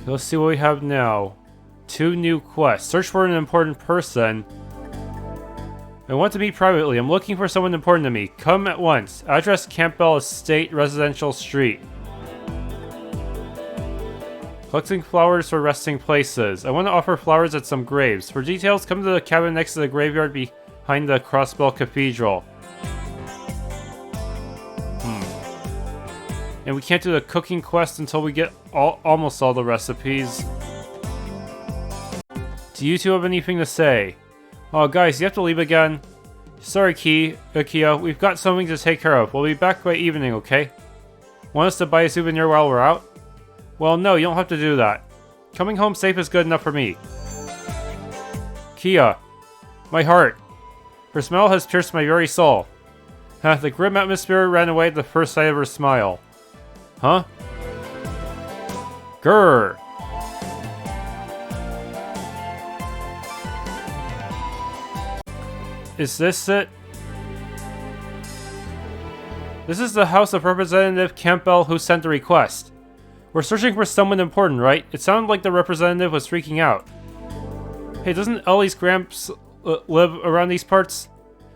Let's see what we have now. 2 new quests. Search for an important person. I want to meet privately. I'm looking for someone important to me. Come at once. Address Campbell Estate Residential Street. Collecting flowers for resting places. I want to offer flowers at some graves. For details, come to the cabin next to the graveyard behind the Crossbell Cathedral. And we can't do the cooking quest until we get almost all the recipes. Do you two have anything to say? Oh, guys, you have to leave again. Sorry, Kia. We've got something to take care of. We'll be back by evening, okay? Want us to buy a souvenir while we're out? Well, no, you don't have to do that. Coming home safe is good enough for me. Kia. My heart. Her smile has pierced my very soul. The grim atmosphere ran away at the first sight of her smile. Huh? Grrr. Is this it? This is the house of Representative Campbell who sent the request. We're searching for someone important, right? It sounded like the representative was freaking out. Hey, doesn't Ellie's Gramps live around these parts?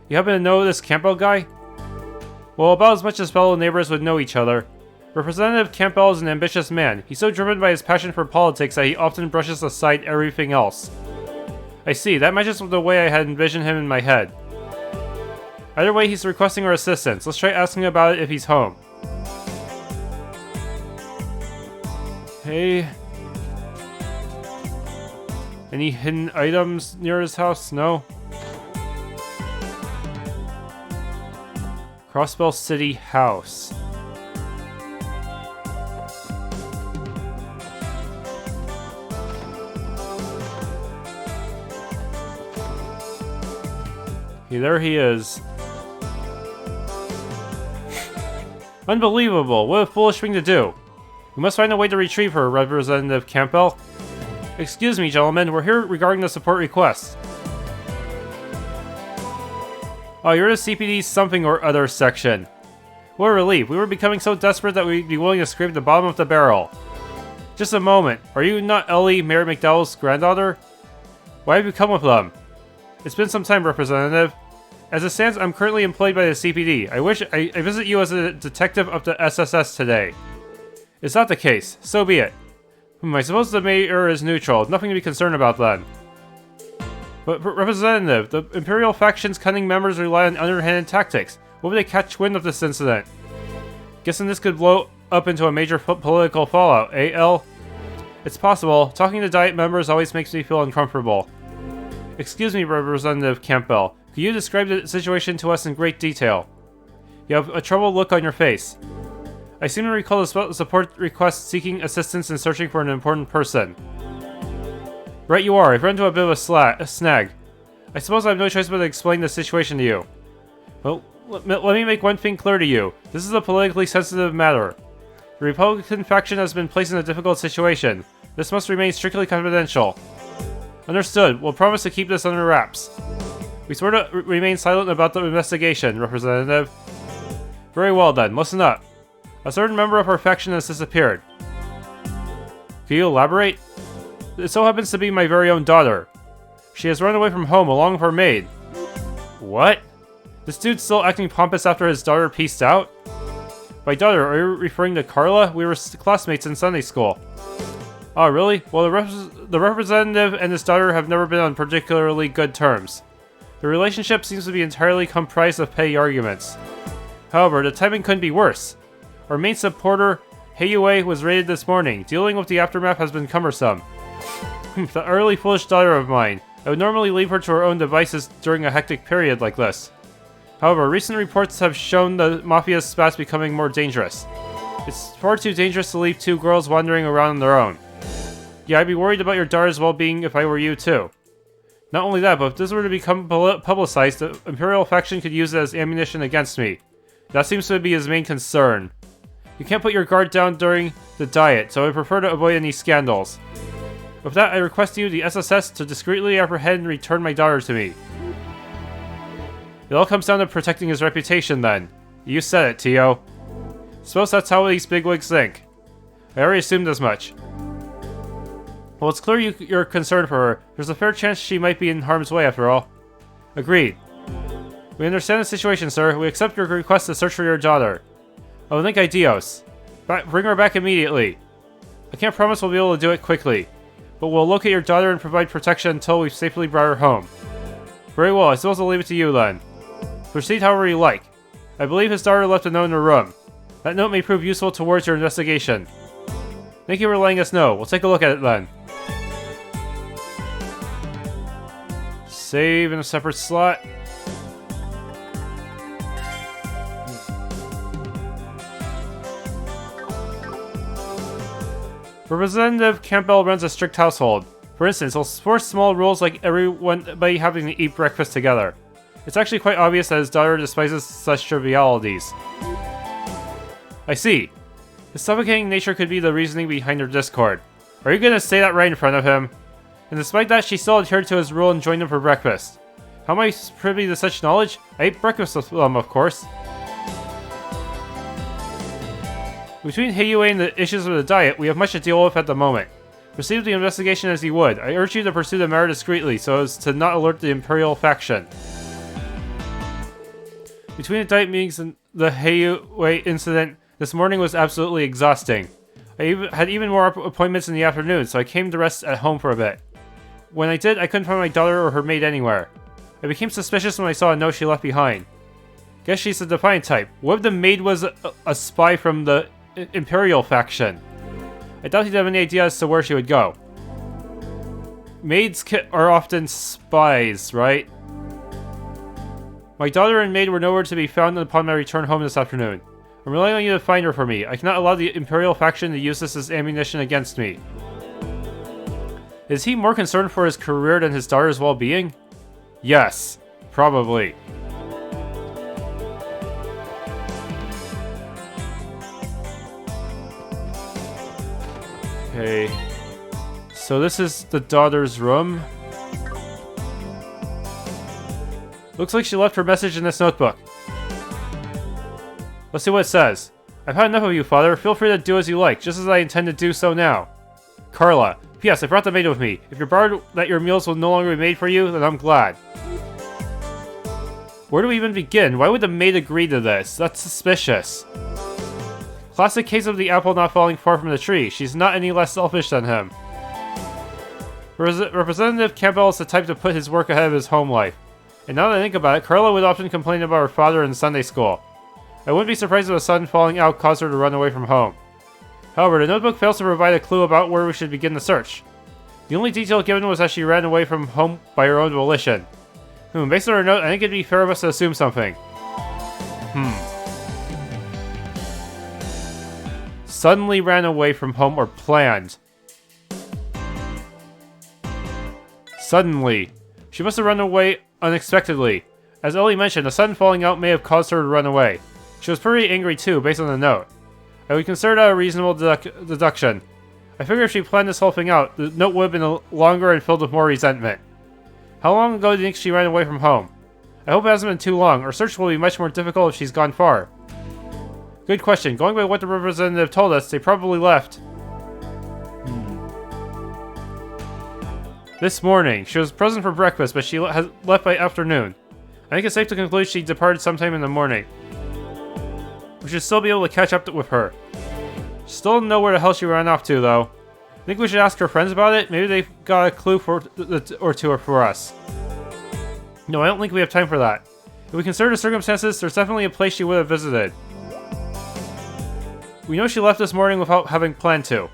You happen to know this Campbell guy? Well, about as much as fellow neighbors would know each other. Representative Campbell is an ambitious man. He's so driven by his passion for politics that he often brushes aside everything else. I see, that matches with the way I had envisioned him in my head. Either way, he's requesting our assistance. Let's try asking about it if he's home. Hey. Any hidden items near his house? No. Crossbell City House. Okay, there he is. Unbelievable! What a foolish thing to do! We must find a way to retrieve her, Representative Campbell. Excuse me, gentlemen, we're here regarding the support request. Oh, you're the CPD's something or other section. What a relief. We were becoming so desperate that we'd be willing to scrape the bottom of the barrel. Just a moment. Are you not Elie, Mayor McDowell's granddaughter? Why have you come with them? It's been some time, Representative. As it stands, I'm currently employed by the CPD. I wish I visit you as a detective of the SSS today. Is that the case? So be it. I suppose the mayor is neutral. Nothing to be concerned about then. But Representative, the Imperial faction's cunning members rely on underhanded tactics. What would they catch wind of this incident? Guessing this could blow up into a major political fallout, eh, El? It's possible. Talking to Diet members always makes me feel uncomfortable. Excuse me, Representative Campbell. Could you describe the situation to us in great detail? You have a troubled look on your face. I seem to recall the support request seeking assistance in searching for an important person. Right you are. I've run into a bit of a snag. I suppose I have no choice but to explain the situation to you. Well, let me make one thing clear to you. This is a politically sensitive matter. The Republican faction has been placed in a difficult situation. This must remain strictly confidential. Understood. We'll promise to keep this under wraps. We swear to remain silent about the investigation, Representative. Very well then, listen up. A certain member of our faction has disappeared. Can you elaborate? It so happens to be my very own daughter. She has run away from home along with her maid. What? This dude's still acting pompous after his daughter pieced out? By daughter, are you referring to Carla? We were classmates in Sunday school. Oh, really? Well, the representative and his daughter have never been on particularly good terms. The relationship seems to be entirely comprised of petty arguments. However, the timing couldn't be worse. Our main supporter, Eiyuu, was raided this morning. Dealing with the aftermath has been cumbersome. The early foolish daughter of mine. I would normally leave her to her own devices during a hectic period like this. However, recent reports have shown the Mafia's spats becoming more dangerous. It's far too dangerous to leave 2 girls wandering around on their own. Yeah, I'd be worried about your daughter's well-being if I were you too. Not only that, but if this were to become publicized, the Imperial faction could use it as ammunition against me. That seems to be his main concern. You can't put your guard down during the diet, so I prefer to avoid any scandals. With that, I request you, the SSS, to discreetly apprehend and return my daughter to me. It all comes down to protecting his reputation then. You said it, Tio. Suppose that's how these bigwigs think. I already assumed as much. Well, it's clear you're concerned for her. There's a fair chance she might be in harm's way after all. Agreed. We understand the situation, sir. We accept your request to search for your daughter. I will think ideos. Bring her back immediately. I can't promise we'll be able to do it quickly, but we'll locate your daughter and provide protection until we've safely brought her home. Very well, I suppose I'll leave it to you then. Proceed however you like. I believe his daughter left a note in her room. That note may prove useful towards your investigation. Thank you for letting us know. We'll take a look at it then. Save in a separate slot. Representative Campbell runs a strict household. For instance, he'll force small rules like everybody having to eat breakfast together. It's actually quite obvious that his daughter despises such trivialities. I see. His suffocating nature could be the reasoning behind her discord. Are you gonna say that right in front of him? And despite that, she still adhered to his rule and joined him for breakfast. How am I privy to such knowledge? I ate breakfast with them, of course. Between Eiyuu and the issues of the diet, we have much to deal with at the moment. Proceed with the investigation as you would. I urge you to pursue the matter discreetly so as to not alert the Imperial faction. Between the diet meetings and the Eiyuu incident, this morning was absolutely exhausting. I had even more appointments in the afternoon, so I came to rest at home for a bit. When I did, I couldn't find my daughter or her maid anywhere. I became suspicious when I saw a note she left behind. Guess she's the defiant type. What if the maid was a spy from the Imperial faction? I doubt he'd have any idea as to where she would go. Maids are often spies, right? My daughter and maid were nowhere to be found upon my return home this afternoon. I'm relying on you to find her for me. I cannot allow the Imperial faction to use this as ammunition against me. Is he more concerned for his career than his daughter's well-being? Yes, probably. Okay, so this is the daughter's room. Looks like she left her message in this notebook. Let's see what it says. I've had enough of you, father. Feel free to do as you like, just as I intend to do so now. Carla. P.S. I brought the maid with me. If you're bothered that your meals will no longer be made for you, then I'm glad. Where do we even begin? Why would the maid agree to this? That's suspicious. Classic case of the apple not falling far from the tree. She's not any less selfish than him. Representative Campbell is the type to put his work ahead of his home life. And now that I think about it, Carla would often complain about her father in Sunday school. I wouldn't be surprised if a son falling out caused her to run away from home. However, the notebook fails to provide a clue about where we should begin the search. The only detail given was that she ran away from home by her own volition. Based on her note, I think it'd be fair of us to assume something. Suddenly ran away from home or planned. Suddenly. She must have run away unexpectedly. As Elie mentioned, a sudden falling out may have caused her to run away. She was pretty angry too, based on the note. I would consider that a reasonable deduction. I figure if she planned this whole thing out, the note would have been longer and filled with more resentment. How long ago do you think she ran away from home? I hope it hasn't been too long. Our search will be much more difficult if she's gone far. Good question. Going by what the representative told us, they probably left. This morning. She was present for breakfast, but she has left by afternoon. I think it's safe to conclude she departed sometime in the morning. We should still be able to catch up with her. Still don't know where the hell she ran off to, though. Think we should ask her friends about it? Maybe they've got a clue or two for us. No, I don't think we have time for that. If we consider the circumstances, there's definitely a place she would have visited. We know she left this morning without having planned to.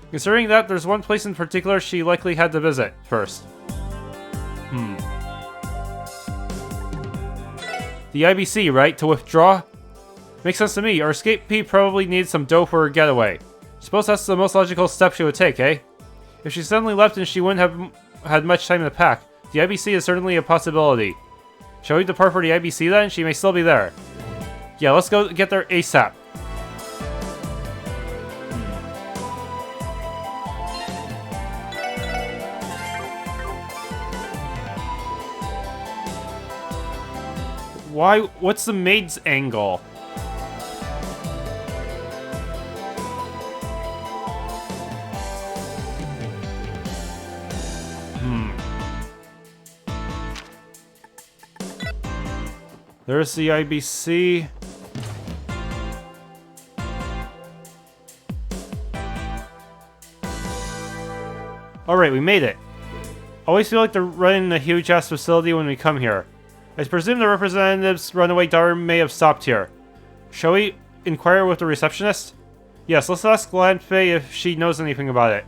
Considering that, there's one place in particular she likely had to visit first. The IBC, right? To withdraw? Makes sense to me. Our escapee probably needs some dough for her getaway. Suppose that's the most logical step she would take, eh? If she suddenly left and she wouldn't have had much time to pack, the IBC is certainly a possibility. Shall we depart for the IBC then? She may still be there. Yeah, let's go get there ASAP. Why? What's the maid's angle? There's the IBC. Alright, we made it. Always feel like they're running a huge-ass facility when we come here. I presume the representative's runaway daughter may have stopped here. Shall we inquire with the receptionist? Yes, let's ask Lanfei if she knows anything about it.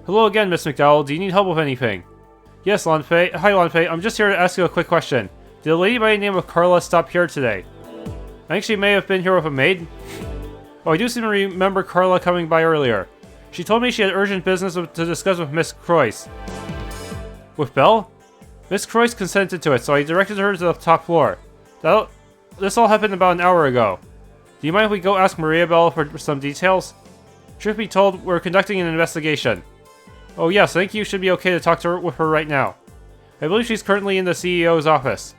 Hello again, Miss McDowell. Do you need help with anything? Yes, Lanfei. Hi, Lanfei. I'm just here to ask you a quick question. Did a lady by the name of Carla stop here today? I think she may have been here with a maid. Oh, I do seem to remember Carla coming by earlier. She told me she had urgent business to discuss with Miss Croix. With Belle? Miss Croix consented to it, so I directed her to the top floor. This all happened about an hour ago. Do you mind if we go ask Maria Belle for some details? Truth be told, we're conducting an investigation. Oh yes, I think you should be okay to talk to her with her right now. I believe she's currently in the CEO's office.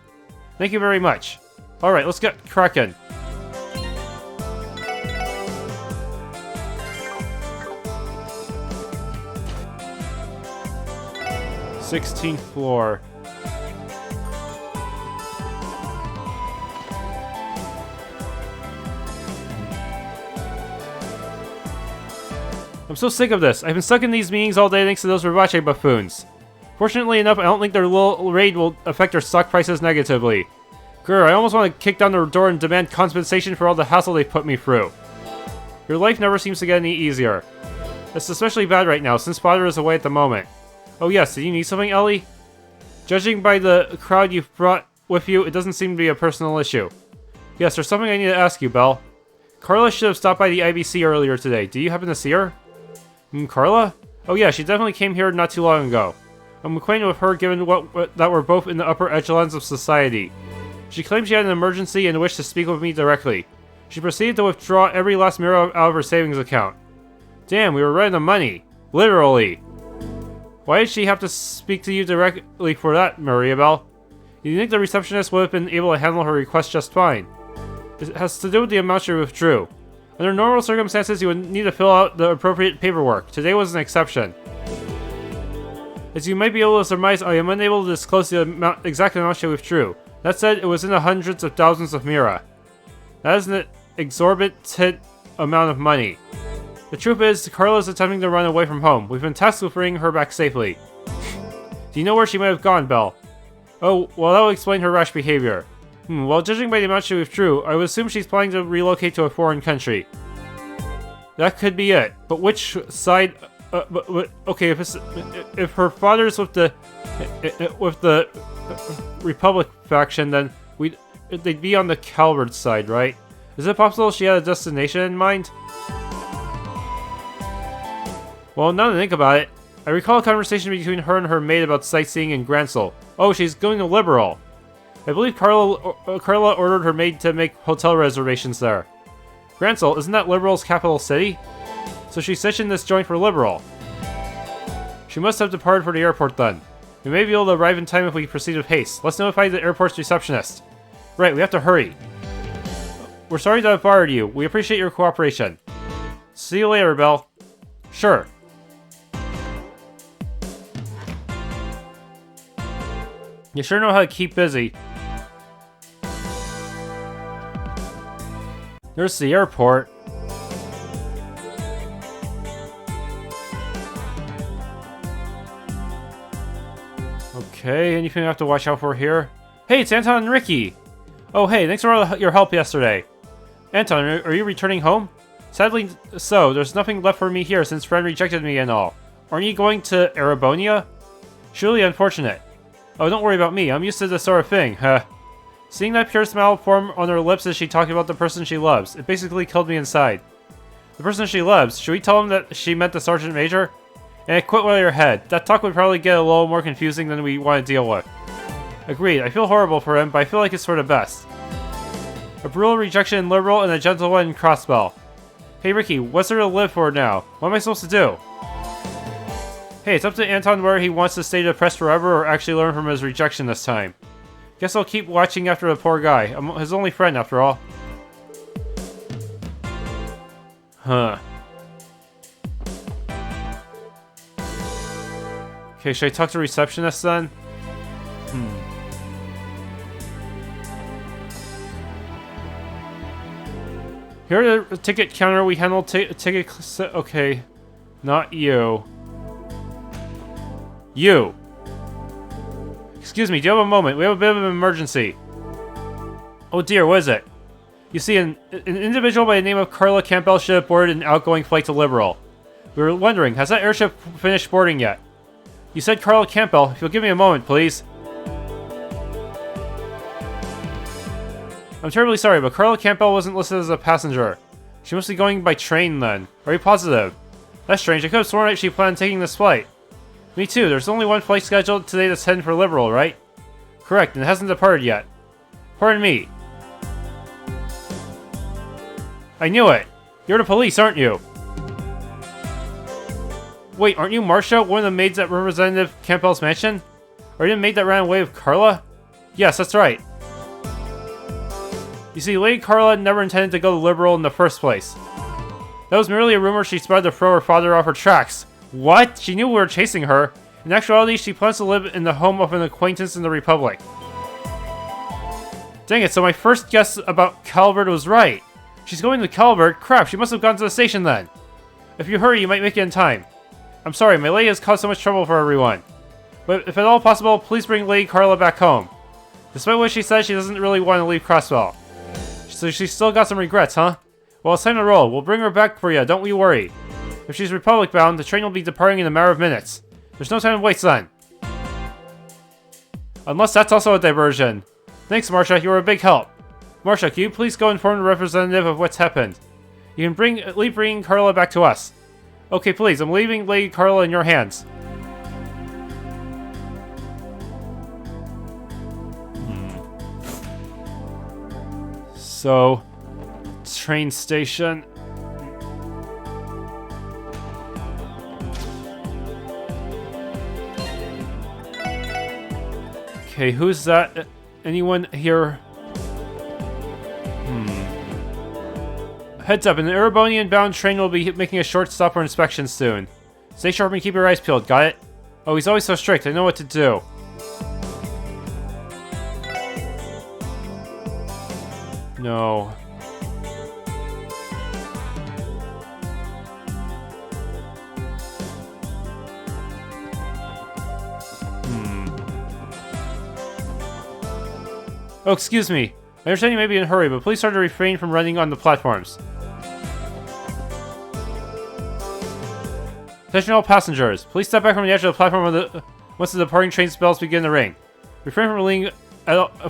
Thank you very much. Alright, let's get cracking. Sixteenth floor. I'm so sick of this. I've been stuck in these meetings all day thanks to those Ribache buffoons. Fortunately enough, I don't think their little raid will affect their stock prices negatively. Grr, I almost want to kick down their door and demand compensation for all the hassle they've put me through. Your life never seems to get any easier. It's especially bad right now, since father is away at the moment. Oh yes, did you need something, Elie? Judging by the crowd you've brought with you, it doesn't seem to be a personal issue. Yes, there's something I need to ask you, Belle. Carla should have stopped by the IBC earlier today. Do you happen to see her? Carla? Oh yeah, she definitely came here not too long ago. I'm acquainted with her given that we're both in the upper echelons of society. She claimed she had an emergency and wished to speak with me directly. She proceeded to withdraw every last mirror out of her savings account. Damn, we were running the money. Literally. Why did she have to speak to you directly for that, Maria Belle? You think the receptionist would have been able to handle her request just fine? It has to do with the amount she withdrew. Under normal circumstances, you would need to fill out the appropriate paperwork. Today was an exception. As you might be able to surmise, I am unable to disclose the exact amount she withdrew. That said, it was in the hundreds of thousands of mira. That is an exorbitant amount of money. The truth is, Carla is attempting to run away from home. We've been tasked with bringing her back safely. Do you know where she might have gone, Belle? Oh, well, that will explain her rash behavior. Well, judging by the amount she withdrew, I would assume she's planning to relocate to a foreign country. That could be it. But which side? Okay, if her father's with the Republic faction, then they'd be on the Calvert side, right? Is it possible she had a destination in mind? Well, now that I think about it, I recall a conversation between her and her maid about sightseeing in Gransel. Oh, she's going to Liberal. I believe Carla ordered her maid to make hotel reservations there. Gransel, isn't that Liberal's capital city? So she sessioned this joint for Liberal. She must have departed for the airport then. We may be able to arrive in time if we proceed with haste. Let's notify the airport's receptionist. Right, we have to hurry. We're sorry to have bothered you. We appreciate your cooperation. See you later, Belle. Sure. You sure know how to keep busy. There's the airport. Okay, anything I have to watch out for here? Hey, it's Anton and Ricky! Oh hey, thanks for all your help yesterday. Anton, are you returning home? Sadly so, there's nothing left for me here since Fred rejected me and all. Aren't you going to Erebonia? Surely unfortunate. Oh, don't worry about me, I'm used to this sort of thing, huh. Seeing that pure smile form on her lips as she talked about the person she loves, it basically killed me inside. The person she loves, should we tell him that she meant the Sergeant Major? And quit while you're ahead. That talk would probably get a little more confusing than we want to deal with. Agreed, I feel horrible for him, but I feel like it's for the best. A brutal rejection in Liberal and a gentle one in Crossbell. Hey Ricky, what's there to live for now? What am I supposed to do? Hey, it's up to Anton whether he wants to stay depressed forever or actually learn from his rejection this time. Guess I'll keep watching after the poor guy. I'm his only friend after all. Huh. Okay, should I talk to the receptionist then? Here at the ticket counter, we handle tickets. Okay. Not you. You! Excuse me, do you have a moment? We have a bit of an emergency. Oh dear, what is it? You see, an individual by the name of Carla Campbell should have boarded an outgoing flight to Liberal. We were wondering, has that airship finished boarding yet? You said Carla Campbell. If you'll give me a moment, please. I'm terribly sorry, but Carla Campbell wasn't listed as a passenger. She must be going by train then. Are you positive? That's strange. I could have sworn that she planned taking this flight. Me too. There's only one flight scheduled today that's heading for Liberal, right? Correct, and it hasn't departed yet. Pardon me. I knew it. You're the police, aren't you? Wait, aren't you Marsha, one of the maids at Representative Campbell's mansion? Are you the maid that ran away with Carla? Yes, that's right. You see, Lady Carla never intended to go to Liberal in the first place. That was merely a rumor she spread to throw her father off her tracks. What? She knew we were chasing her. In actuality, she plans to live in the home of an acquaintance in the Republic. Dang it, so my first guess about Calvert was right. She's going to Calvert? Crap, she must have gone to the station then. If you hurry, you might make it in time. I'm sorry, my lady has caused so much trouble for everyone. But if at all possible, please bring Lady Carla back home. Despite what she says, she doesn't really want to leave Crossbell. So she's still got some regrets, huh? Well, it's time to roll. We'll bring her back for you, don't you worry. If she's Republic bound, the train will be departing in a matter of minutes. There's no time to waste then. Unless that's also a diversion. Thanks, Marsha, you were a big help. Marsha, can you please go inform the representative of what's happened? You can leave bringing Carla back to us. Okay, please, I'm leaving Lady Carla in your hands. So, train station. Okay, who's that? Anyone here? Heads up, an Erebonian-bound train will be making a short stop for inspection soon. Stay sharp and keep your eyes peeled, got it? Oh, he's always so strict, I know what to do. No. Oh, excuse me. I understand you may be in a hurry, but please try to refrain from running on the platforms. Attention all passengers. Please step back from the edge of the platform once the departing train's bells begin to ring. Refrain from leaning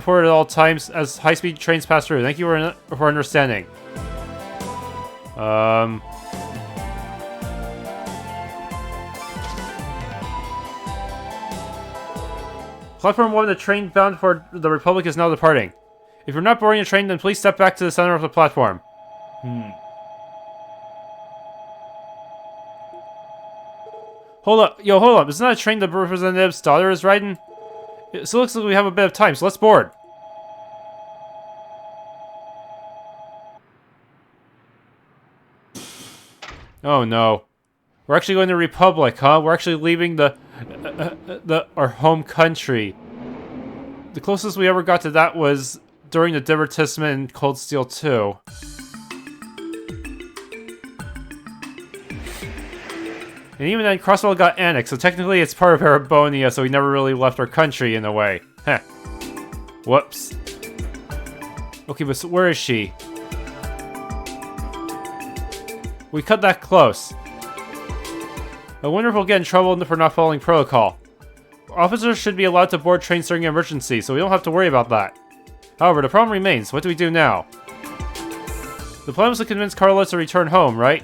forward at all times as high-speed trains pass through. Thank you for understanding. Platform 1, the train bound for the Republic is now departing. If you're not boarding a train, then please step back to the center of the platform. Hold up. Yo, hold up. Isn't that a train the representative's daughter is riding? So it looks like we have a bit of time, so let's board. Oh no. We're actually going to Republic, huh? We're actually leaving our home country. The closest we ever got to that was during the divertissement in Cold Steel 2. And even then, Crossbell got annexed, so technically it's part of Erebonia, so we never really left our country in a way. Heh. Whoops. Okay, but so where is she? We cut that close. I wonder if we'll get in trouble for not following protocol. Officers should be allowed to board trains during an emergency, so we don't have to worry about that. However, the problem remains. What do we do now? The plan was to convince Carla to return home, right?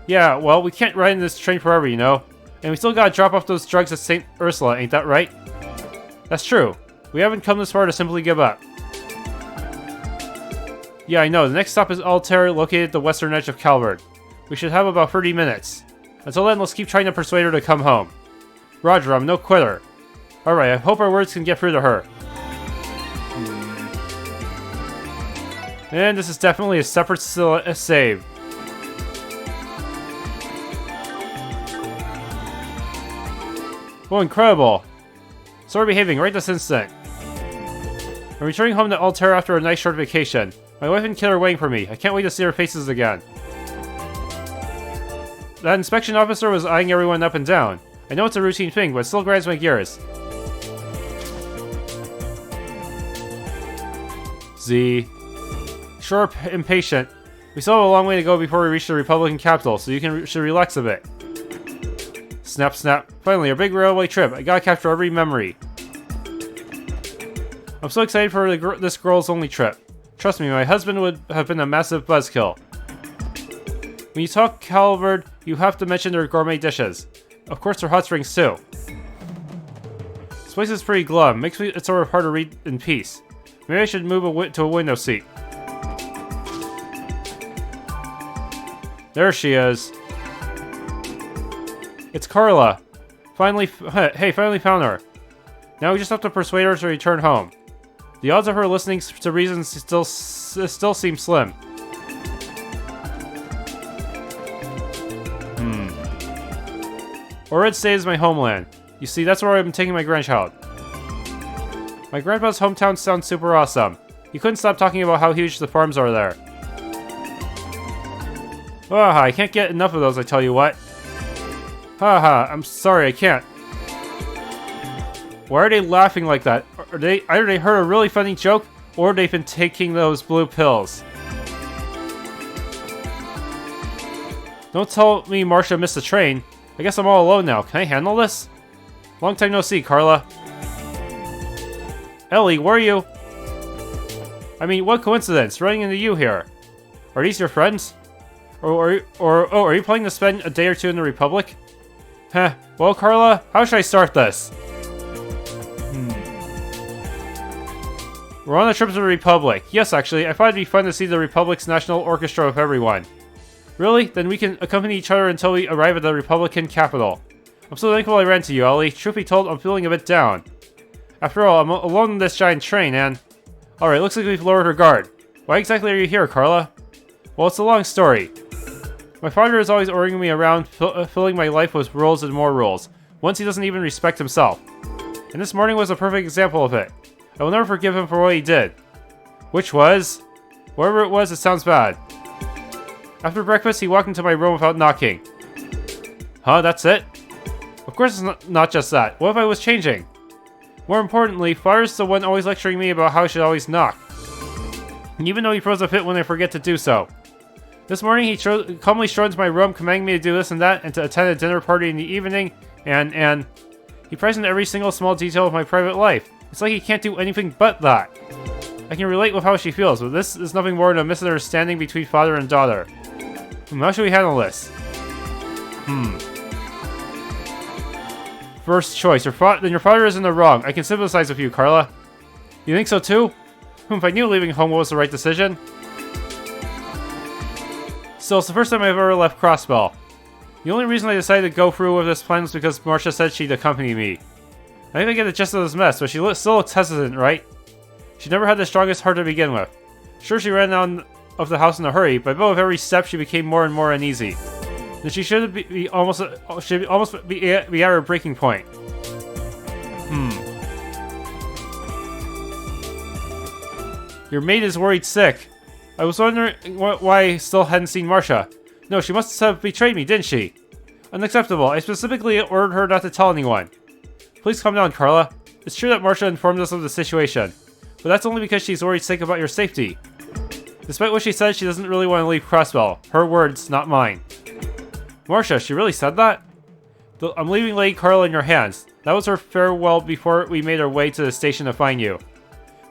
Yeah, well, we can't ride in this train forever, you know? And we still gotta drop off those drugs at St. Ursula, ain't that right? That's true. We haven't come this far to simply give up. Yeah, I know. The next stop is Altair, located at the western edge of Calvert. We should have about 30 minutes. Until then, let's keep trying to persuade her to come home. Roger, I'm no quitter. Alright, I hope our words can get through to her. And this is definitely a separate save. Oh, incredible. So we're behaving right this instant. I'm returning home to Altair after a nice short vacation. My wife and kid are waiting for me. I can't wait to see their faces again. That inspection officer was eyeing everyone up and down. I know it's a routine thing, but it still grinds my gears. Z. Sure, impatient. We still have a long way to go before we reach the Republican capital, so you should relax a bit. Snap, snap. Finally, our big railway trip. I gotta capture every memory. I'm so excited for this girl's only trip. Trust me, my husband would have been a massive buzzkill. When you talk Calvard, you have to mention their gourmet dishes. Of course, their hot springs too. This place is pretty glum. Makes it sort of hard to read in peace. Maybe I should move to a window seat. There she is. It's Carla. Finally found her. Now we just have to persuade her to return home. The odds of her listening to reason still seem slim. Orid State is my homeland. You see, that's where I'm taking my grandchild. My grandpa's hometown sounds super awesome. He couldn't stop talking about how huge the farms are there. Ah, I can't get enough of those, I tell you what. Haha, I'm sorry, I can't. Why are they laughing like that? Either they heard a really funny joke, or they've been taking those blue pills. Don't tell me Marsha missed the train. I guess I'm all alone now. Can I handle this? Long time no see, Carla. Elie, where are you? I mean, what coincidence, running into you here. Are these your friends? Are you planning to spend a day or two in the Republic? Heh, well, Carla, how should I start this? We're on a trip to the Republic. Yes, actually, I thought it'd be fun to see the Republic's national orchestra with everyone. Really? Then we can accompany each other until we arrive at the Republican capital. I'm so thankful I ran to you, Elie. Truth be told, I'm feeling a bit down. After all, I'm alone in this giant train, and... Alright, looks like we've lowered her guard. Why exactly are you here, Carla? Well, it's a long story. My father is always ordering me around, filling my life with rules and more rules. Once he doesn't even respect himself. And this morning was a perfect example of it. I will never forgive him for what he did. Which was... Whatever it was, it sounds bad. After breakfast, he walked into my room without knocking. Huh, that's it? Of course it's not just that. What if I was changing? More importantly, Father's the one always lecturing me about how I should always knock. Even though he throws a fit when I forget to do so. This morning, he calmly strode into my room, commanding me to do this and that, and to attend a dinner party in the evening, and... He pries into every single small detail of my private life. It's like he can't do anything but that. I can relate with how she feels, but this is nothing more than a misunderstanding between father and daughter. How should we handle this? First choice. Then your father is in the wrong. I can sympathize with you, Carla. You think so too? If I knew leaving home was the right decision. Still, it's the first time I've ever left Crossbell. The only reason I decided to go through with this plan was because Marsha said she'd accompany me. I think I get the gist of this mess, but she still looks hesitant, right? She never had the strongest heart to begin with. Sure, she ran out of the house in a hurry, but with every step she became more and more uneasy. And she should almost be at her breaking point. Your maid is worried sick. I was wondering why I still hadn't seen Marsha. No, she must have betrayed me, didn't she? Unacceptable. I specifically ordered her not to tell anyone. Please calm down, Carla. It's true that Marsha informed us of the situation, but that's only because she's worried sick about your safety. Despite what she said, she doesn't really want to leave Crossbell. Her words, not mine. Marsha, she really said that? I'm leaving Lady Carla in your hands. That was her farewell before we made our way to the station to find you.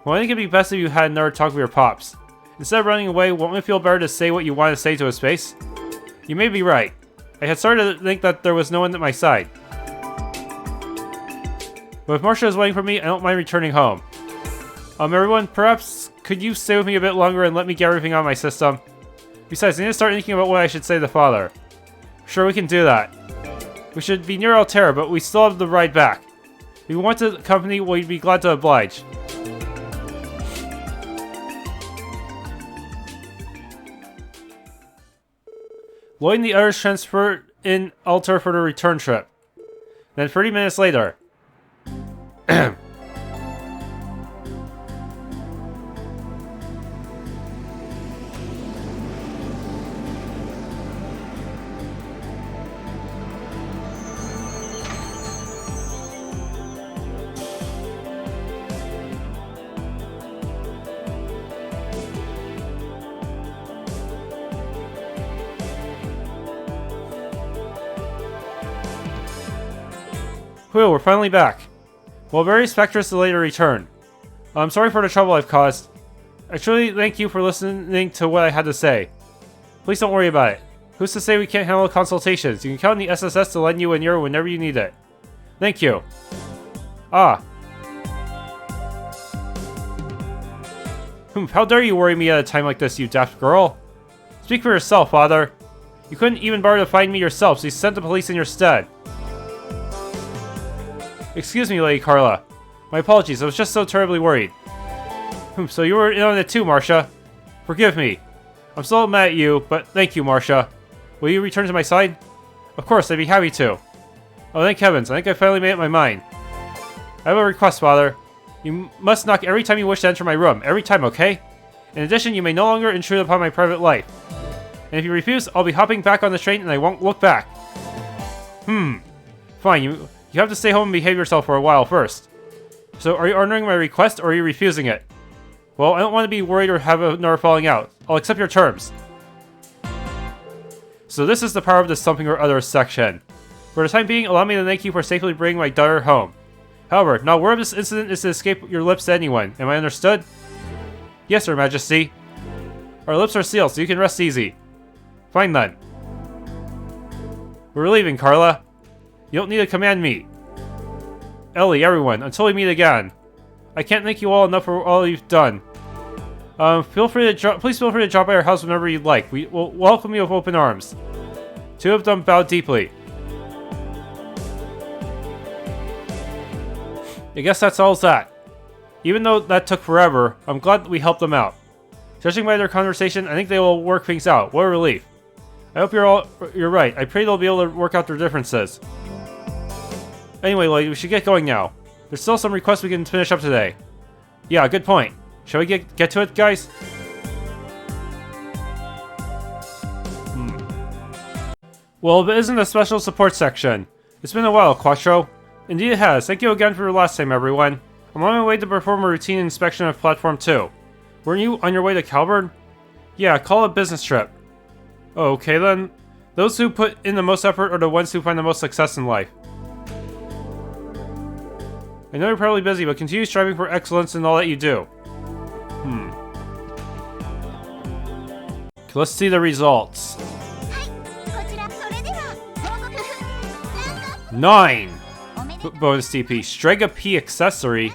Well, I think it'd be best if you had another talk with your pops. Instead of running away, won't it feel better to say what you want to say to his face? You may be right. I had started to think that there was no one at my side. But if Marsha is waiting for me, I don't mind returning home. Everyone, perhaps could you stay with me a bit longer and let me get everything out of my system? Besides, I need to start thinking about what I should say to father. Sure, we can do that. We should be near Altera, but we still have the ride back. If you want to accompany, we'd be glad to oblige. Lloyd and the others transferred in Alter for the return trip. Then 30 minutes later. Whew, we're finally back. Well, various factors delayed our return. I'm sorry for the trouble I've caused. I truly thank you for listening to what I had to say. Please don't worry about it. Who's to say we can't handle consultations? You can count on the SSS to lend you an ear whenever you need it. Thank you. Ah. How dare you worry me at a time like this, you daft girl? Speak for yourself, father. You couldn't even bother to find me yourself, so you sent the police in your stead. Excuse me, Lady Carla. My apologies, I was just so terribly worried. So you were in on it too, Marsha. Forgive me. I'm still mad at you, but thank you, Marsha. Will you return to my side? Of course, I'd be happy to. Oh, thank heavens, I think I finally made up my mind. I have a request, father. You must knock every time you wish to enter my room. Every time, okay? In addition, you may no longer intrude upon my private life. And if you refuse, I'll be hopping back on the train and I won't look back. Fine, you have to stay home and behave yourself for a while first. So, are you honoring my request or are you refusing it? Well, I don't want to be worried or have another falling out. I'll accept your terms. So this is the power of the something or other section. For the time being, allow me to thank you for safely bringing my daughter home. However, not word of this incident is to escape your lips to anyone. Am I understood? Yes, Your Majesty. Our lips are sealed, so you can rest easy. Fine then. We're leaving, Carla. You don't need to command me. Elie, everyone, until we meet again. I can't thank you all enough for all you've done. Please feel free to drop by our house whenever you'd like. We will welcome you with open arms. Two of them bowed deeply. I guess that's all that. Even though that took forever, I'm glad that we helped them out. Judging by their conversation, I think they will work things out. What a relief. I hope you're right. I pray they'll be able to work out their differences. Anyway, Lloyd, we should get going now. There's still some requests we can finish up today. Yeah, good point. Shall we get to it, guys? Well, if it isn't a special support section. It's been a while, Quattro. Indeed it has. Thank you again for your last time, everyone. I'm on my way to perform a routine inspection of Platform 2. Weren't you on your way to Calburn? Yeah, call it a business trip. Oh, okay then. Those who put in the most effort are the ones who find the most success in life. I know you're probably busy, but continue striving for excellence in all that you do. Let's see the results. 9! Bonus TP. Strega P accessory.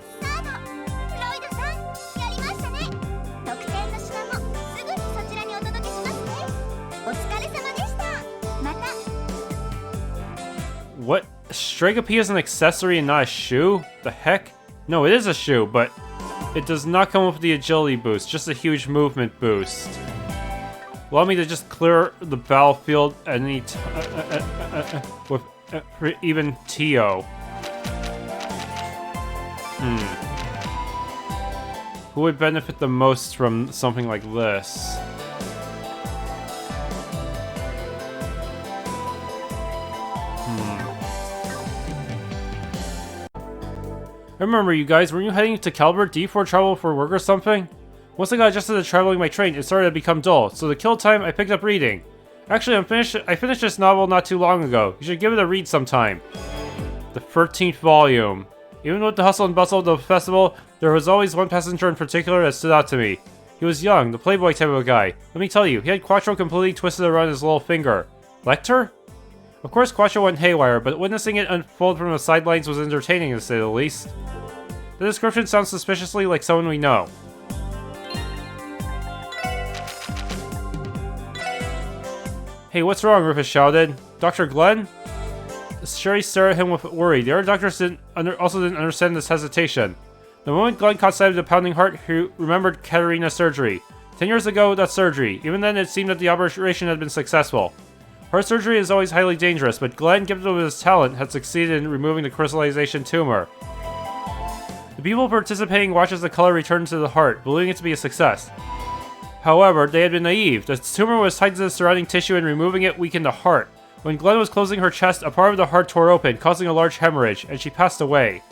What? Strega P is an accessory and not a shoe? The heck? No, it is a shoe, but it does not come with the agility boost, just a huge movement boost. Allow me to just clear the battlefield any with even Tio. Who would benefit the most from something like this? Remember, you guys, were you heading to Calbert D for travel for work or something? Once I got adjusted to traveling by train, it started to become dull, so to kill time, I picked up reading. Actually, I finished this novel not too long ago. You should give it a read sometime. The 13th volume. Even with the hustle and bustle of the festival, there was always one passenger in particular that stood out to me. He was young, the playboy type of a guy. Let me tell you, he had Quattro completely twisted around his little finger. Lecter? Of course, Quattro went haywire, but witnessing it unfold from the sidelines was entertaining, to say the least. The description sounds suspiciously like someone we know. Hey, what's wrong? Rufus shouted. Dr. Glenn? Sherry stared at him with worry. The other doctors also didn't understand this hesitation. The moment Glenn caught sight of the pounding heart, he remembered Katerina's surgery. 10 years ago, that surgery. Even then, it seemed that the operation had been successful. Heart surgery is always highly dangerous, but Glenn, given his talent, had succeeded in removing the crystallization tumor. The people participating watched as the color returned to the heart, believing it to be a success. However, they had been naive. The tumor was tied to the surrounding tissue and removing it weakened the heart. When Glenn was closing her chest, a part of the heart tore open, causing a large hemorrhage, and she passed away.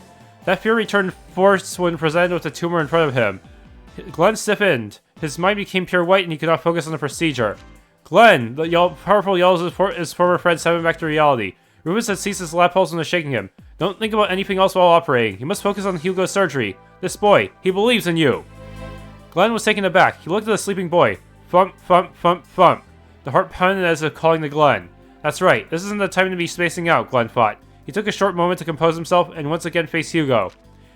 That fear returned force when presented with the tumor in front of him. Glenn stiffened. His mind became pure white and he could not focus on the procedure. Glenn! The powerful yells of his former friend sent him back to reality. Rufus had seized his lap pulse and was shaking him. Don't think about anything else while operating. You must focus on Hugo's surgery. This boy, he believes in you. Glenn was taken aback. He looked at the sleeping boy. Thump, thump, thump, thump. The heart pounded as if calling to Glenn. That's right, this isn't the time to be spacing out, Glenn thought. He took a short moment to compose himself and once again faced Hugo.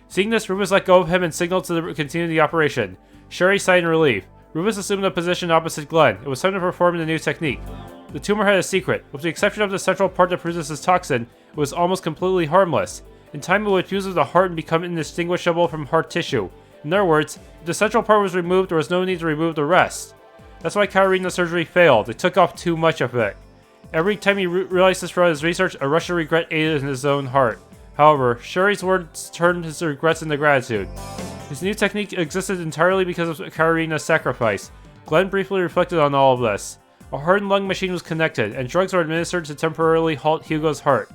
Seeing this, Rufus let go of him and signaled to continue the operation. Sherry sighed in relief. Rufus assumed a position opposite Glenn. It was time to perform the new technique. The tumor had a secret. With the exception of the central part that produces toxin, it was almost completely harmless. In time, it would fuse with the heart and become indistinguishable from heart tissue. In other words, if the central part was removed, there was no need to remove the rest. That's why Katarina's surgery failed. They took off too much of it. Every time he realized this throughout his research, a rush of regret ate in his own heart. However, Sherry's words turned his regrets into gratitude. His new technique existed entirely because of Katarina's sacrifice. Glenn briefly reflected on all of this. A heart and lung machine was connected, and drugs were administered to temporarily halt Hugo's heart.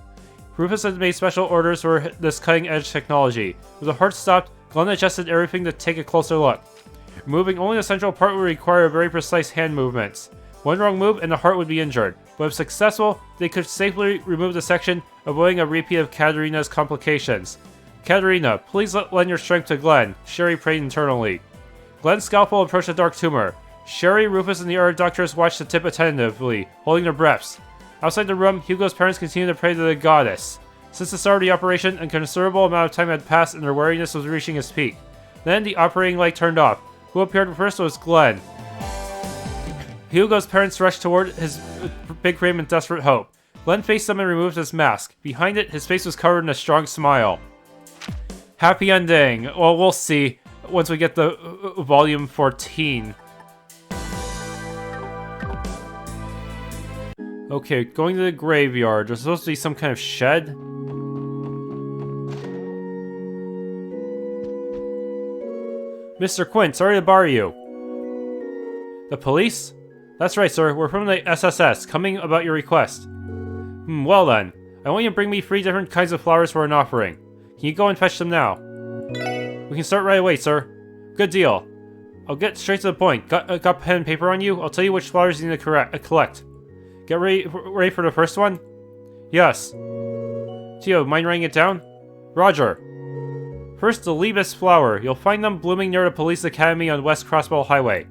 Rufus had made special orders for this cutting-edge technology. With the heart stopped, Glenn adjusted everything to take a closer look. Removing only the central part would require very precise hand movements. One wrong move and the heart would be injured, but if successful, they could safely remove the section, avoiding a repeat of Katarina's complications. Katarina, please lend your strength to Glenn, Sherry prayed internally. Glenn's scalpel approached the dark tumor. Sherry, Rufus, and the other doctors watched the tip attentively, holding their breaths. Outside the room, Hugo's parents continued to pray to the goddess. Since the start of the operation, a considerable amount of time had passed and their wariness was reaching its peak. Then the operating light turned off. Who appeared first was Glenn. Hugo's parents rushed toward his big frame in desperate hope. Glenn faced them and removed his mask. Behind it, his face was covered in a strong smile. Happy ending. Well, we'll see once we get the volume 14. Okay, going to the graveyard. There's supposed to be some kind of shed. Mr. Quinn, sorry to bother you. The police? That's right, sir. We're from the SSS, coming about your request. Well then. I want you to bring me 3 different kinds of flowers for an offering. Can you go and fetch them now? We can start right away, sir. Good deal. I'll get straight to the point. Got pen and paper on you? I'll tell you which flowers you need to collect. Get ready for the first one? Yes. Tio, mind writing it down? Roger. First, the Libis flower. You'll find them blooming near the police academy on West Crossbell Highway.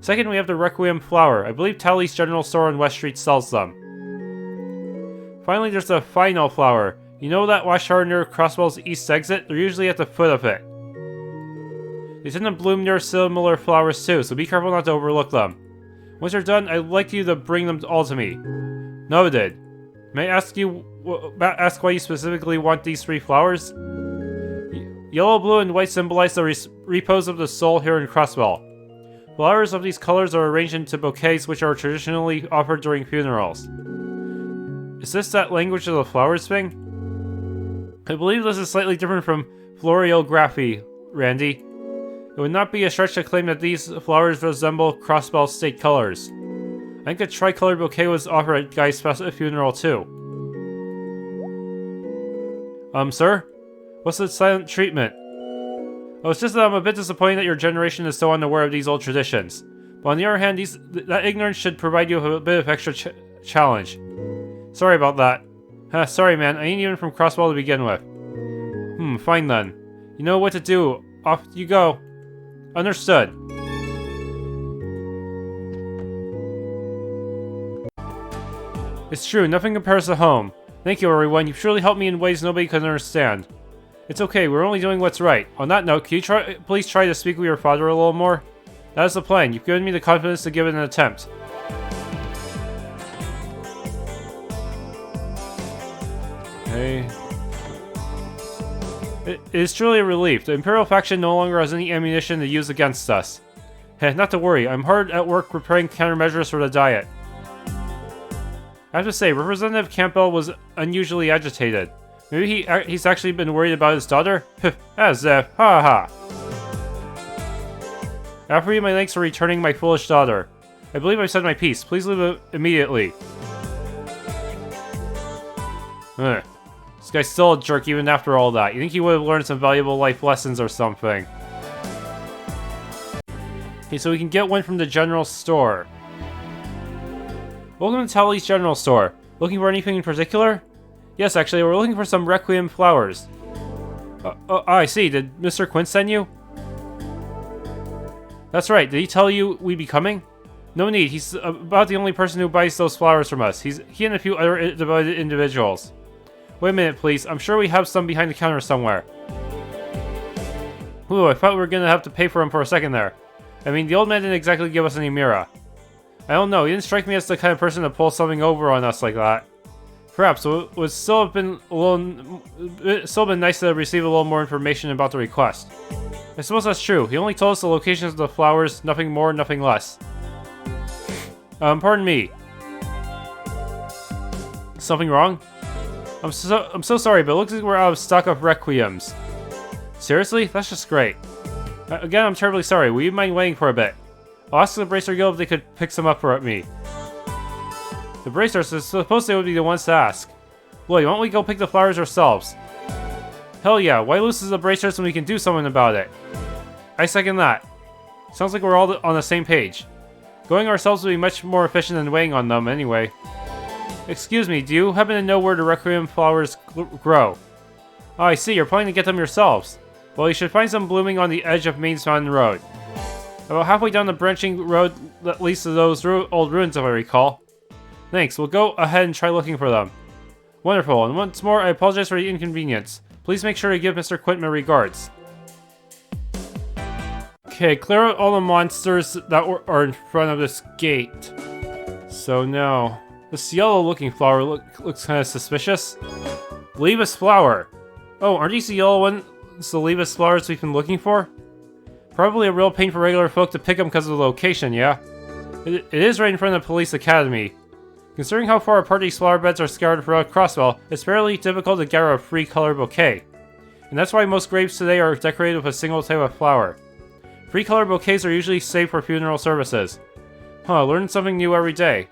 Second, we have the Requiem Flower. I believe TLoH's general store on West Street sells them. Finally, there's the Final Flower. You know that watchtower near Crossbell's east exit? They're usually at the foot of it. They tend to bloom near similar flowers too, so be careful not to overlook them. Once you're done, I'd like you to bring them all to me. Noted. May I ask why you specifically want these 3 flowers? Yellow, blue, and white symbolize the repose of the soul here in Crossbell. Flowers of these colors are arranged into bouquets which are traditionally offered during funerals. Is this that language of the flowers thing? I believe this is slightly different from floriography, Randy. It would not be a stretch to claim that these flowers resemble Crossbell state colors. I think a tricolored bouquet was offered at Guy's funeral too. Sir? What's the silent treatment? Oh, it's just that I'm a bit disappointed that your generation is so unaware of these old traditions. But on the other hand, that ignorance should provide you with a bit of extra challenge. Sorry about that. Sorry man, I ain't even from Crossbell to begin with. Fine then. You know what to do. Off you go. Understood. It's true, nothing compares to home. Thank you everyone, you've surely helped me in ways nobody could understand. It's okay, we're only doing what's right. On that note, can you please try to speak with your father a little more? That is the plan, you've given me the confidence to give it an attempt. Okay. It is truly a relief. The Imperial faction no longer has any ammunition to use against us. Not to worry, I'm hard at work preparing countermeasures for the Diet. I have to say, Representative Campbell was unusually agitated. Maybe he's actually been worried about his daughter? As if, ha ha. After you, my thanks for returning my foolish daughter. I believe I've said my piece. Please leave it immediately. This guy's still a jerk even after all that. You think he would have learned some valuable life lessons or something. Okay, so we can get one from the general store. Welcome to TLoH's general store. Looking for anything in particular? Yes, actually, we're looking for some Requiem Flowers. Oh, I see. Did Mr. Quinn send you? That's right. Did he tell you we'd be coming? No need. He's about the only person who buys those flowers from us. He and a few other devoted individuals. Wait a minute, please. I'm sure we have some behind the counter somewhere. Ooh, I thought we were gonna have to pay for them for a second there. I mean, the old man didn't exactly give us any mira. I don't know. He didn't strike me as the kind of person to pull something over on us like that. Perhaps it would still have been nice to receive a little more information about the request. I suppose that's true. He only told us the locations of the flowers, nothing more, nothing less. Pardon me. Something wrong? I'm so sorry, but it looks like we're out of stock of Requiems. Seriously? That's just great. Again, I'm terribly sorry. Will you mind waiting for a bit? I'll ask the Bracer Guild if they could pick some up for me. The Bracers are supposed they would be the ones to ask. Lloyd, why don't we go pick the flowers ourselves? Hell yeah, why lose the Bracers when we can do something about it? I second that. Sounds like we're all on the same page. Going ourselves would be much more efficient than waiting on them anyway. Excuse me, do you happen to know where the Requiem Flowers grow? Oh, I see, you're planning to get them yourselves. Well, you should find some blooming on the edge of Main Mountain Road. About halfway down the branching road that leads to those old ruins, if I recall. Thanks, we'll go ahead and try looking for them. Wonderful, and once more, I apologize for the inconvenience. Please make sure to give Mr. Quint my regards. Okay, clear out all the monsters that are in front of this gate. So now, this yellow-looking flower looks kind of suspicious. Leavis flower. Oh, aren't these the yellow ones the Leavis flowers we've been looking for? Probably a real pain for regular folk to pick them because of the location, yeah? It is right in front of the police academy. Considering how far apart these flower beds are scattered throughout Crossbell, it's fairly difficult to gather a free color bouquet. And that's why most graves today are decorated with a single type of flower. Free color bouquets are usually saved for funeral services. Huh, learn something new every day.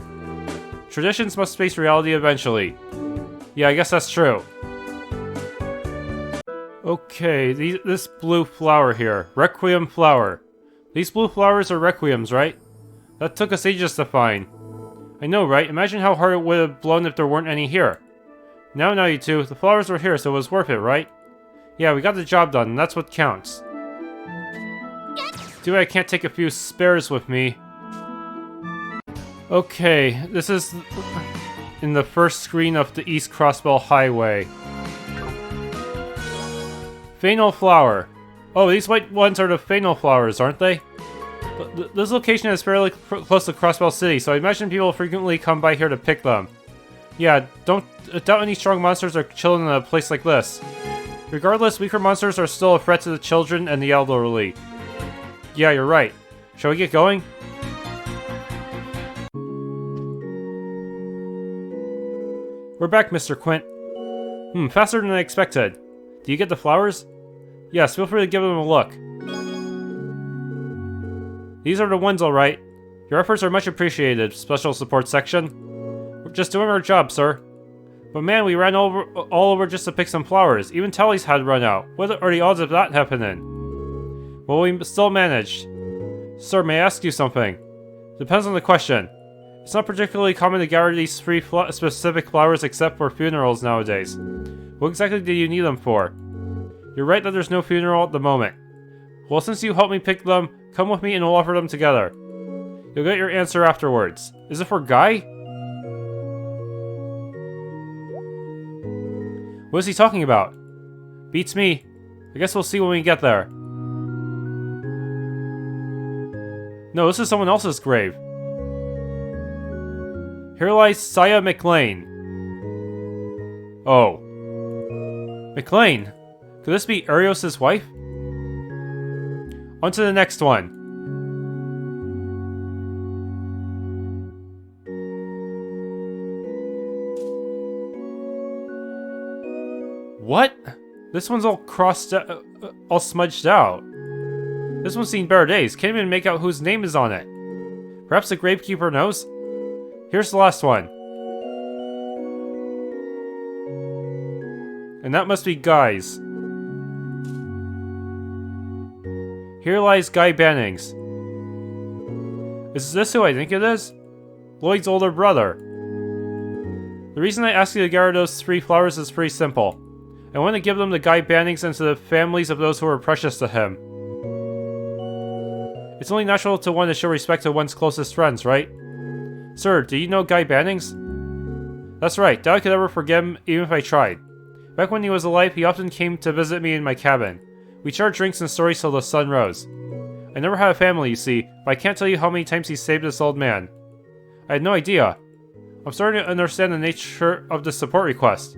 Traditions must face reality eventually. Yeah, I guess that's true. Okay, this blue flower here. Requiem Flower. These blue flowers are Requiems, right? That took us ages to find. I know, right? Imagine how hard it would have blown if there weren't any here. Now, you two, the flowers were here, so it was worth it, right? Yeah, we got the job done, and that's what counts. Too bad I can't take a few spares with me. Okay, this is in the first screen of the East Crossbell Highway. Fennel Flower. Oh, these white ones are the fennel flowers, aren't they? This location is fairly close to Crossbell City, so I imagine people frequently come by here to pick them. Yeah, don't doubt any strong monsters are chilling in a place like this. Regardless, weaker monsters are still a threat to the children and the elderly. Yeah, you're right. Shall we get going? We're back, Mr. Quint. Faster than I expected. Do you get the flowers? Yes, feel free to give them a look. These are the ones, alright. Your efforts are much appreciated, Special Support Section. We're just doing our job, sir. But man, we ran all over just to pick some flowers. Even Tally's had run out. What are the odds of that happening? Well, we still managed. Sir, may I ask you something? Depends on the question. It's not particularly common to gather these free specific flowers except for funerals nowadays. What exactly do you need them for? You're right that there's no funeral at the moment. Well, since you helped me pick them, come with me and we'll offer them together. You'll get your answer afterwards. Is it for Guy? What is he talking about? Beats me. I guess we'll see when we get there. No, this is someone else's grave. Here lies Saya McLean. Oh. McLean? Could this be Arios' wife? On to the next one. What? This one's all crossed out, all smudged out. This one's seen better days. Can't even make out whose name is on it. Perhaps the gravekeeper knows? Here's the last one. And that must be Guy's. Here lies Guy Bannings. Is this who I think it is? Lloyd's older brother. The reason I asked you to gather those 3 flowers is pretty simple. I want to give them to Guy Bannings and to the families of those who are precious to him. It's only natural to want to show respect to one's closest friends, right? Sir, do you know Guy Bannings? That's right, doubt I could ever forgive him even if I tried. Back when he was alive, he often came to visit me in my cabin. We shared drinks and stories till the sun rose. I never had a family, you see, but I can't tell you how many times he saved this old man. I had no idea. I'm starting to understand the nature of this support request.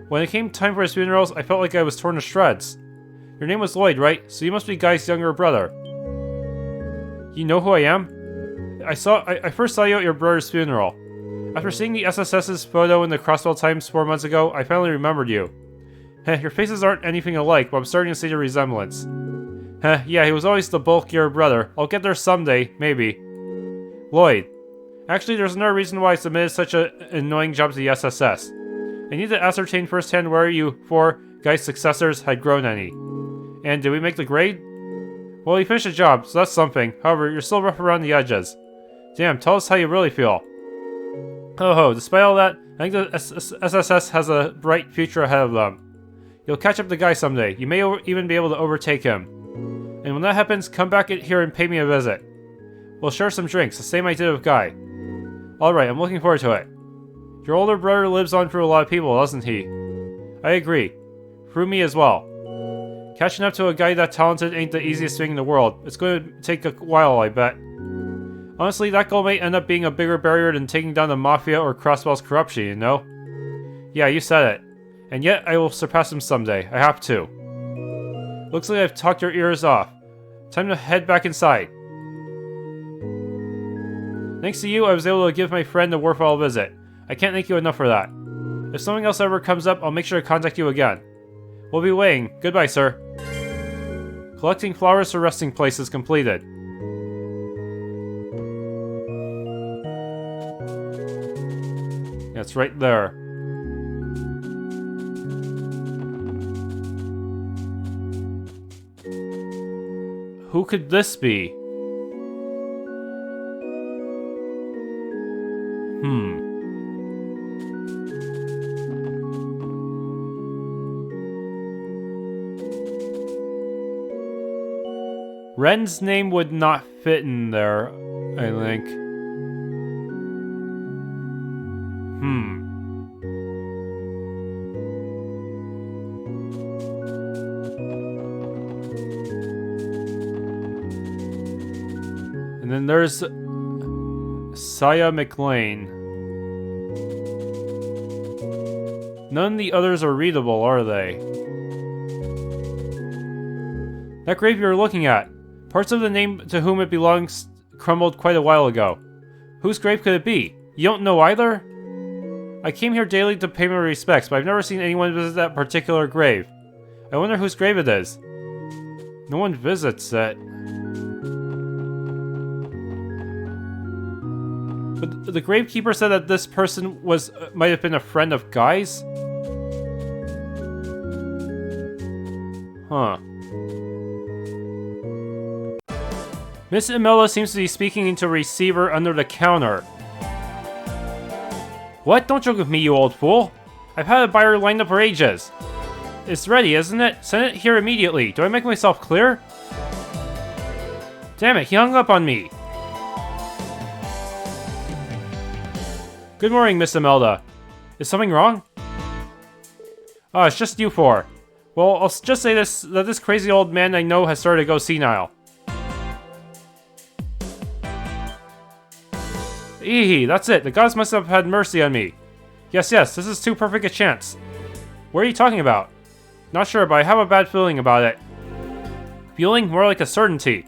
When it came time for his funerals, I felt like I was torn to shreds. Your name was Lloyd, right? So you must be Guy's younger brother. You know who I am? I first saw you at your brother's funeral. After seeing the SSS's photo in the Crossbell Times 4 months ago, I finally remembered you. Heh, your faces aren't anything alike, but I'm starting to see the resemblance. Heh, yeah, he was always the bulkier brother. I'll get there someday, maybe. Lloyd. Actually, there's another reason why I submitted such an annoying job to the SSS. I need to ascertain firsthand where you 4 Guy's successors had grown any. And did we make the grade? Well, you finished the job, so that's something. However, you're still rough around the edges. Damn, tell us how you really feel. Oh, despite all that, I think the SSS has a bright future ahead of them. You'll catch up to Guy someday. You may even be able to overtake him. And when that happens, come back here and pay me a visit. We'll share some drinks, the same I did with Guy. Alright, I'm looking forward to it. Your older brother lives on through a lot of people, doesn't he? I agree. Through me as well. Catching up to a guy that talented ain't the easiest thing in the world. It's going to take a while, I bet. Honestly, that goal may end up being a bigger barrier than taking down the Mafia or Crossbell's corruption, you know? Yeah, you said it. And yet, I will surpass him someday. I have to. Looks like I've talked your ears off. Time to head back inside. Thanks to you, I was able to give my friend a worthwhile visit. I can't thank you enough for that. If something else ever comes up, I'll make sure to contact you again. We'll be waiting. Goodbye, sir. Collecting flowers for resting place is completed. Yeah, it's right there. Who could this be? Ren's name would not fit in there, I think. And then there's Saya McLean. None of the others are readable, are they? That grave you're looking at. Parts of the name to whom it belongs crumbled quite a while ago. Whose grave could it be? You don't know either? I came here daily to pay my respects, but I've never seen anyone visit that particular grave. I wonder whose grave it is. No one visits it. But the gravekeeper said that this person might have been a friend of Guy's? Huh. Miss Imelda seems to be speaking into a receiver under the counter. What? Don't joke with me, you old fool! I've had a buyer lined up for ages. It's ready, isn't it? Send it here immediately. Do I make myself clear? Damn it, he hung up on me. Good morning, Miss Imelda. Is something wrong? Oh, it's just you 4. Well, I'll just say that this crazy old man I know has started to go senile. Eehee, that's it. The gods must have had mercy on me. Yes, this is too perfect a chance. What are you talking about? Not sure, but I have a bad feeling about it. Feeling? More like a certainty.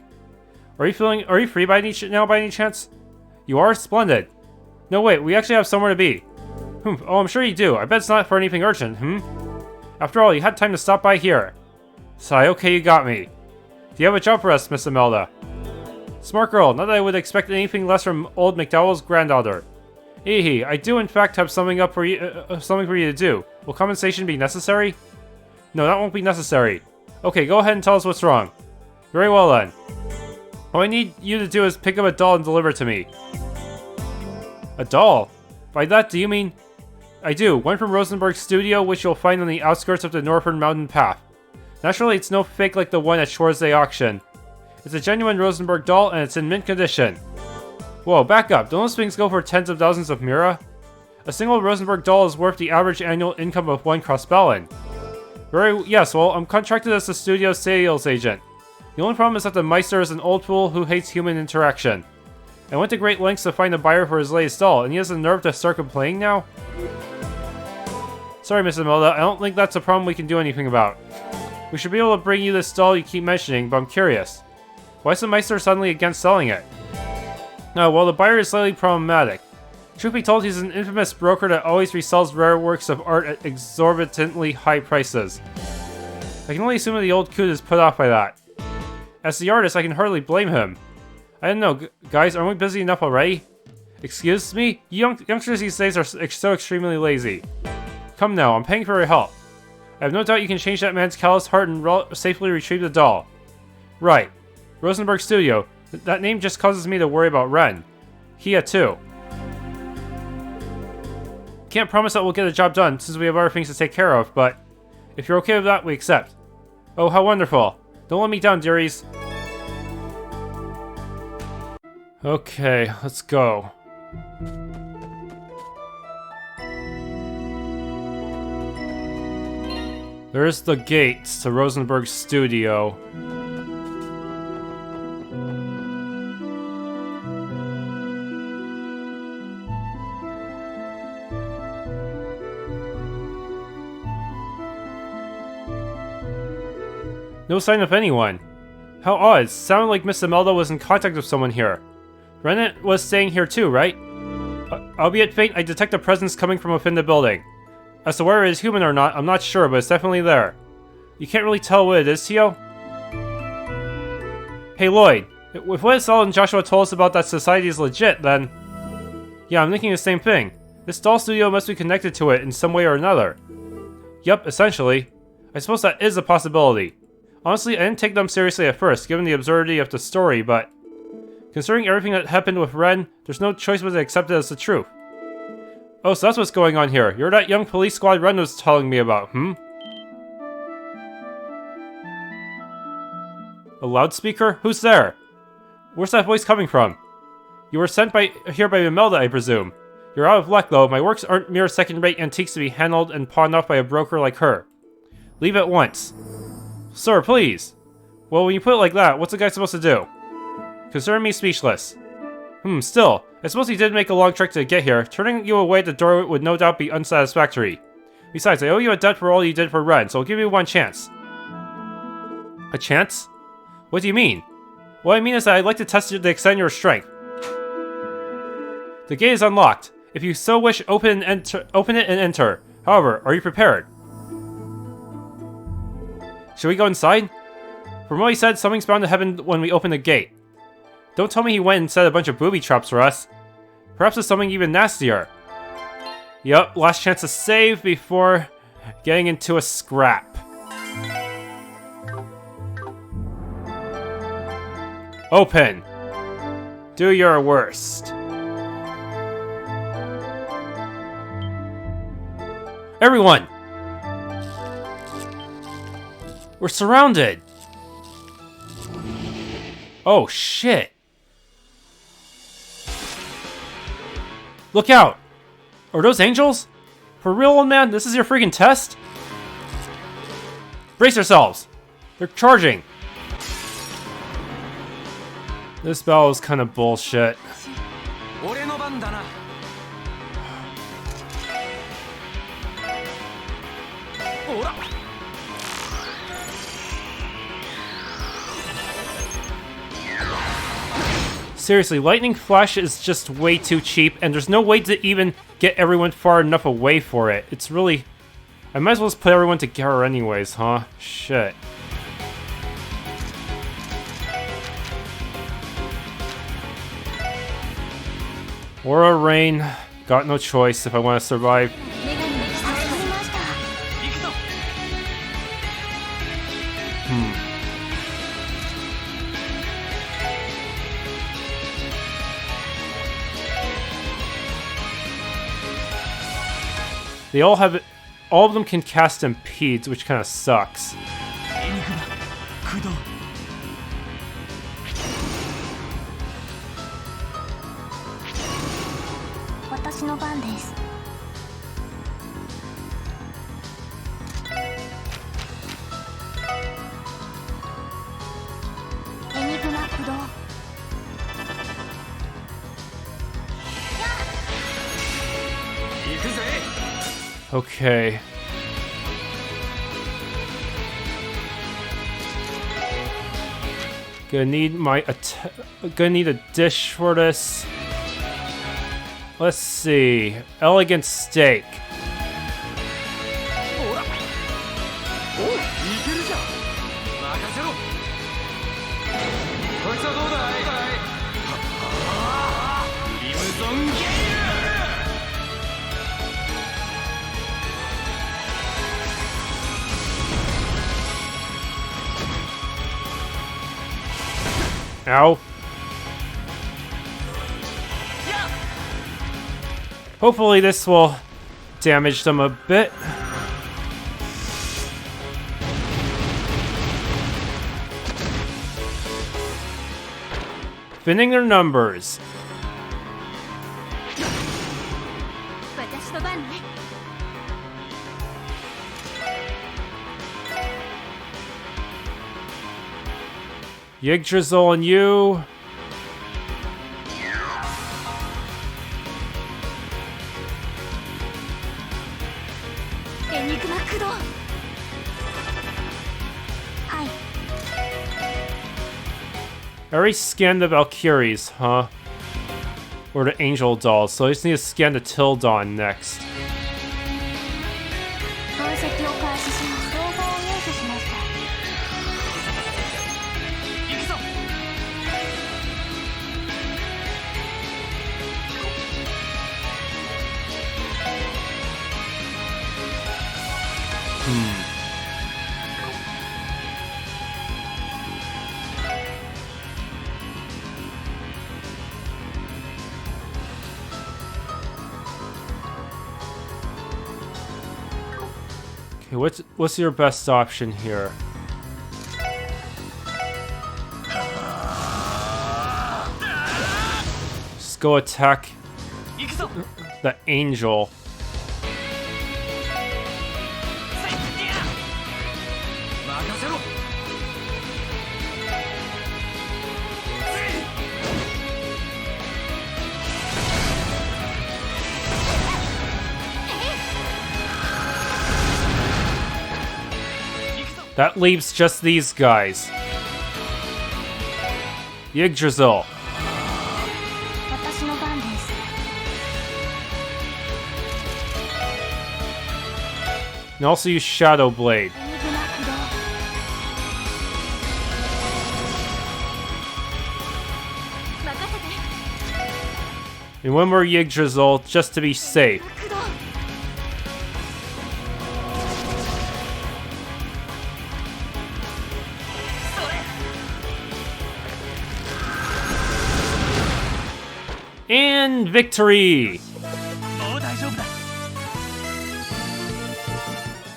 Are you free by any chance? You are? Splendid. No, wait, we actually have somewhere to be. Oh, I'm sure you do. I bet it's not for anything urgent, After all, you had time to stop by here. Sigh, okay, you got me. Do you have a job for us, Miss Imelda? Smart girl, not that I would expect anything less from old McDowell's granddaughter. Eehee, I do in fact have something for you to do. Will compensation be necessary? No, that won't be necessary. Okay, go ahead and tell us what's wrong. Very well then. All I need you to do is pick up a doll and deliver it to me. A doll? By that, do you mean... I do. One from Rosenberg's studio, which you'll find on the outskirts of the Northern Mountain Path. Naturally, it's no fake like the one at Shore's Day auction. It's a genuine Rosenberg doll, and it's in mint condition. Whoa, back up. Don't those things go for tens of thousands of mira? A single Rosenberg doll is worth the average annual income of one Crossbell. Yes, well, I'm contracted as the studio's sales agent. The only problem is that the Meister is an old fool who hates human interaction. I went to great lengths to find a buyer for his latest doll, and he has the nerve to start complaining now? Sorry, Miss Imelda, I don't think that's a problem we can do anything about. We should be able to bring you this doll you keep mentioning, but I'm curious. Why is the Meister suddenly against selling it? No, well, the buyer is slightly problematic. Truth be told, he's an infamous broker that always resells rare works of art at exorbitantly high prices. I can only assume that the old coot is put off by that. As the artist, I can hardly blame him. I don't know, guys, aren't we busy enough already? Excuse me? Youngsters these days are so extremely lazy. Come now, I'm paying for your help. I have no doubt you can change that man's callous heart and safely retrieve the doll. Right. Rosenberg Studio. That name just causes me to worry about Ren. Kia too. Can't promise that we'll get the job done since we have other things to take care of, but if you're okay with that, we accept. Oh, how wonderful. Don't let me down, dearies. Okay, let's go. There's the gates to Rosenberg's studio. No sign of anyone. How odd. It sounded like Miss Imelda was in contact with someone here. Renan was staying here too, right? Albeit faint, I detect a presence coming from within the building. As to whether it is human or not, I'm not sure, but it's definitely there. You can't really tell what it is, Tio? Hey Lloyd, if what Estelle and Joshua told us about that society is legit, then... Yeah, I'm thinking the same thing. This doll studio must be connected to it in some way or another. Yup, essentially. I suppose that is a possibility. Honestly, I didn't take them seriously at first, given the absurdity of the story, but... Considering everything that happened with Ren, there's no choice but to accept it as the truth. Oh, so that's what's going on here. You're that young police squad Ren was telling me about, A loudspeaker? Who's there? Where's that voice coming from? You were sent here by Imelda, I presume. You're out of luck, though. My works aren't mere second-rate antiques to be handled and pawned off by a broker like her. Leave at once. Sir, please. Well, when you put it like that, what's a guy supposed to do? Consider me speechless. Still, I suppose he did make a long trek to get here. Turning you away at the door would no doubt be unsatisfactory. Besides, I owe you a debt for all you did for Ren, so I'll give you one chance. A chance? What do you mean? What I mean is that I'd like to test the extent of your strength. The gate is unlocked. If you so wish, open it and enter. However, are you prepared? Should we go inside? From what he said, something's bound to happen when we open the gate. Don't tell me he went and set a bunch of booby traps for us. Perhaps it's something even nastier. Yup, last chance to save before getting into a scrap. Open. Do your worst. Everyone! We're surrounded! Oh shit! Look out! Are those angels? For real, old man? This is your freaking test? Brace yourselves! They're charging! This battle is kind of bullshit. Seriously, Lightning Flash is just way too cheap, and there's no way to even get everyone far enough away for it. It's really... I might as well just put everyone together anyways, huh? Shit. Aura Rain. Got no choice if I want to survive. They all have... All of them can cast Impede, which kind of sucks. Okay. Gonna need a dish for this. Let's see. Elegant steak. Ow. Hopefully this will damage them a bit. Finning their numbers. Yggdrasil and you. I already scanned the Valkyries, huh? Or the Angel Dolls, so I just need to scan the Tildon next. Okay, what's your best option here? Just go attack the Angel. That leaves just these guys. Yggdrasil. And also use Shadow Blade. And one more Yggdrasil just to be safe. And victory!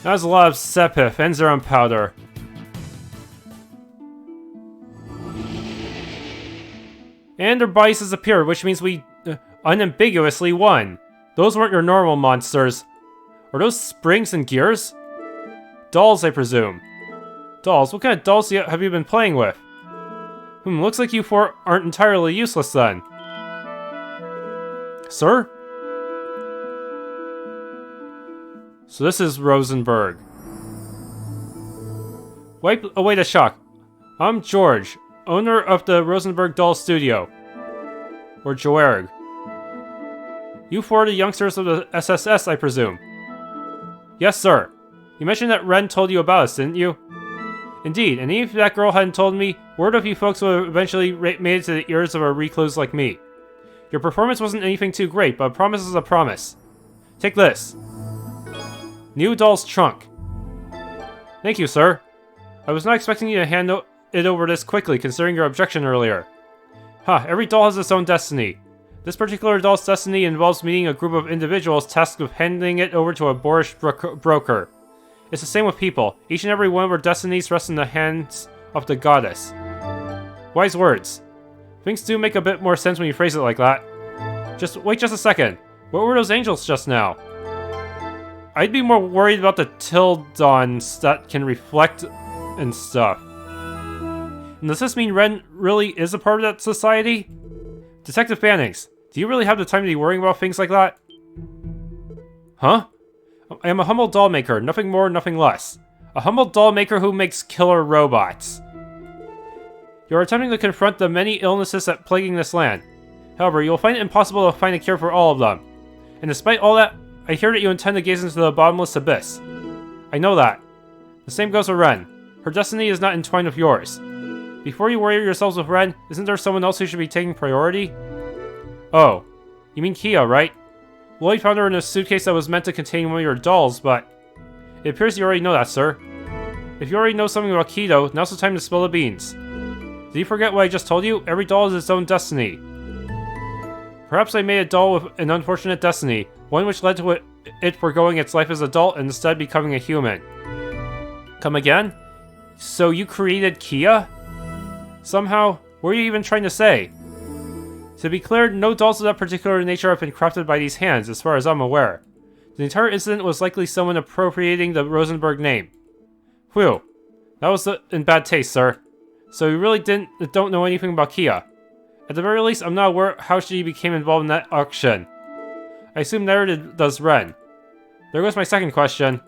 That was a lot of Sepith and Zeron powder. And their bodies disappeared, which means we unambiguously won. Those weren't your normal monsters. Are those springs and gears? Dolls, I presume. Dolls? What kind of dolls have you been playing with? Looks like you four aren't entirely useless then. Sir? So this is Rosenberg. Wipe away the shock. I'm George, owner of the Rosenberg Doll Studio. Or Joerg. You four are the youngsters of the SSS, I presume. Yes, sir. You mentioned that Ren told you about us, didn't you? Indeed, and even if that girl hadn't told me, word of you folks would have eventually made it to the ears of a recluse like me. Your performance wasn't anything too great, but a promise is a promise. Take this. New doll's trunk. Thank you, sir. I was not expecting you to hand it over this quickly, considering your objection earlier. Every doll has its own destiny. This particular doll's destiny involves meeting a group of individuals tasked with handing it over to a boorish broker. It's the same with people. Each and every one of our destinies rests in the hands of the goddess. Wise words. Things do make a bit more sense when you phrase it like that. Just wait just a second. What were those angels just now? I'd be more worried about the TLoH that can reflect and stuff. And does this mean Ren really is a part of that society? Detective Bannings, do you really have the time to be worrying about things like that? Huh? I am a humble doll maker, nothing more, nothing less. A humble doll maker who makes killer robots. You are attempting to confront the many illnesses that plaguing this land. However, you will find it impossible to find a cure for all of them. And despite all that, I hear that you intend to gaze into the bottomless abyss. I know that. The same goes for Ren. Her destiny is not entwined with yours. Before you worry yourselves with Ren, isn't there someone else who should be taking priority? Oh, you mean Kia, right? Lloyd found her in a suitcase that was meant to contain one of your dolls, but... It appears you already know that, sir. If you already know something about Kido, now's the time to spill the beans. Did you forget what I just told you? Every doll has its own destiny. Perhaps I made a doll with an unfortunate destiny, one which led to it foregoing its life as an adult and instead becoming a human. Come again? So you created Kia? Somehow, what are you even trying to say? To be clear, no dolls of that particular nature have been crafted by these hands, as far as I'm aware. The entire incident was likely someone appropriating the Rosenberg name. Whew. That was in bad taste, sir. So you really don't know anything about Kia. At the very least, I'm not aware how she became involved in that auction. I assume neither does Ren. There goes my second question.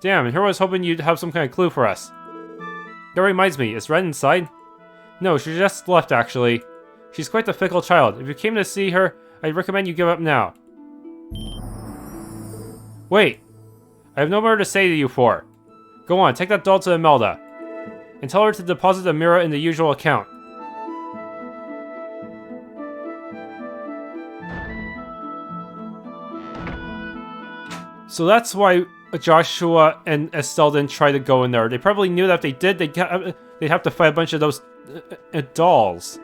Damn, and here I was hoping you'd have some kind of clue for us. That reminds me, is Ren inside? No, she just left, actually. She's quite the fickle child. If you came to see her, I'd recommend you give up now. Wait. I have no more to say to you for. Go on, take that doll to Imelda. And tell her to deposit the mirror in the usual account. So that's why Joshua and Estelle didn't try to go in there. They probably knew that if they did, they'd have to fight a bunch of those dolls.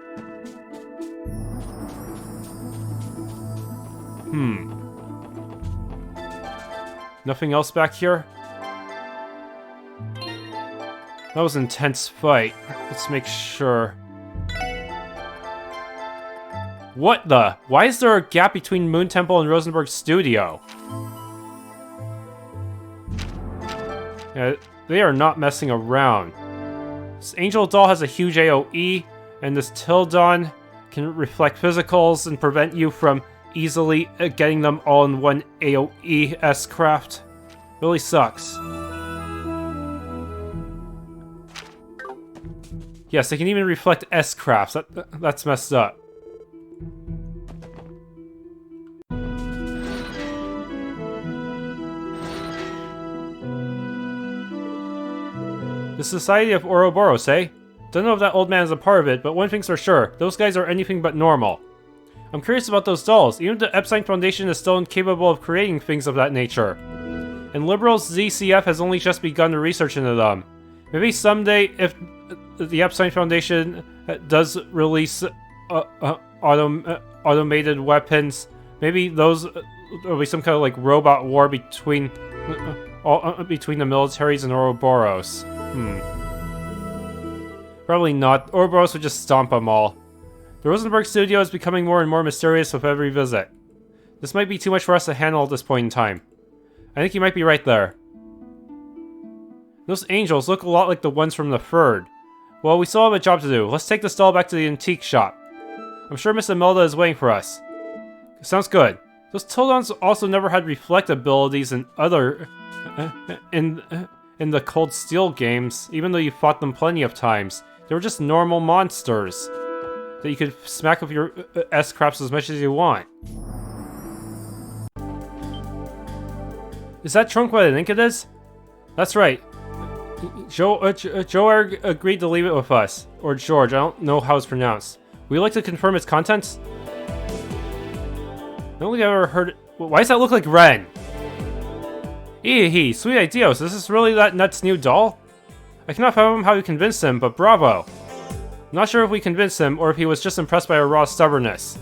Nothing else back here? That was an intense fight. Let's make sure. What the? Why is there a gap between Moon Temple and Rosenberg's studio? Yeah, they are not messing around. This angel doll has a huge AoE, and this TLoH can reflect physicals and prevent you from easily getting them all in one AoE S-craft. Really sucks. Yes, they can even reflect S-crafts. That's messed up. The Society of Ouroboros, eh? Don't know if that old man is a part of it, but one thing's for sure, those guys are anything but normal. I'm curious about those dolls. Even the Epstein Foundation is still incapable of creating things of that nature. And Liberal's ZCF has only just begun to research into them. Maybe someday, if the Epstein Foundation does release automated weapons, maybe those will be some kind of like robot war between the militaries and Ouroboros. Probably not. Ouroboros would just stomp them all. The Rosenberg studio is becoming more and more mysterious with every visit. This might be too much for us to handle at this point in time. I think you might be right there. Those angels look a lot like the ones from the Third. Well, we still have a job to do. Let's take this doll back to the antique shop. I'm sure Miss Imelda is waiting for us. Sounds good. Those TLoHs also never had reflect abilities in other... in the Cold Steel games, even though you fought them plenty of times. They were just normal monsters that you could smack with your S-craps as much as you want. Is that trunk what I think it is? That's right. Joe agreed to leave it with us. Or George, I don't know how it's pronounced. Would you like to confirm its contents? I don't think I've ever heard it. Why does that look like Ren? Eiyuu, sweet idea. So this is really that nut's new doll? I cannot fathom how you convinced him, but bravo. I'm not sure if we convinced him or if he was just impressed by our raw stubbornness.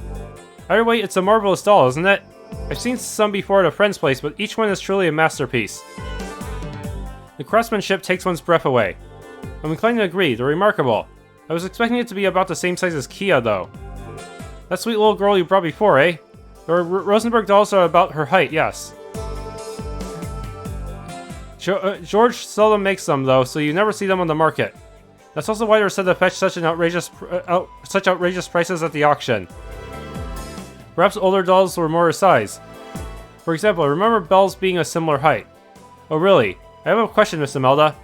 Either way, it's a marvelous doll, isn't it? I've seen some before at a friend's place, but each one is truly a masterpiece. The craftsmanship takes one's breath away. I'm inclined to agree, they're remarkable. I was expecting it to be about the same size as Kia, though. That sweet little girl you brought before, eh? The Rosenberg dolls are about her height, yes. George seldom makes them, though, so you never see them on the market. That's also why they're said to fetch such outrageous prices at the auction. Perhaps older dolls were more her size. For example, I remember Belle's being a similar height. Oh really? I have a question, Miss Imelda.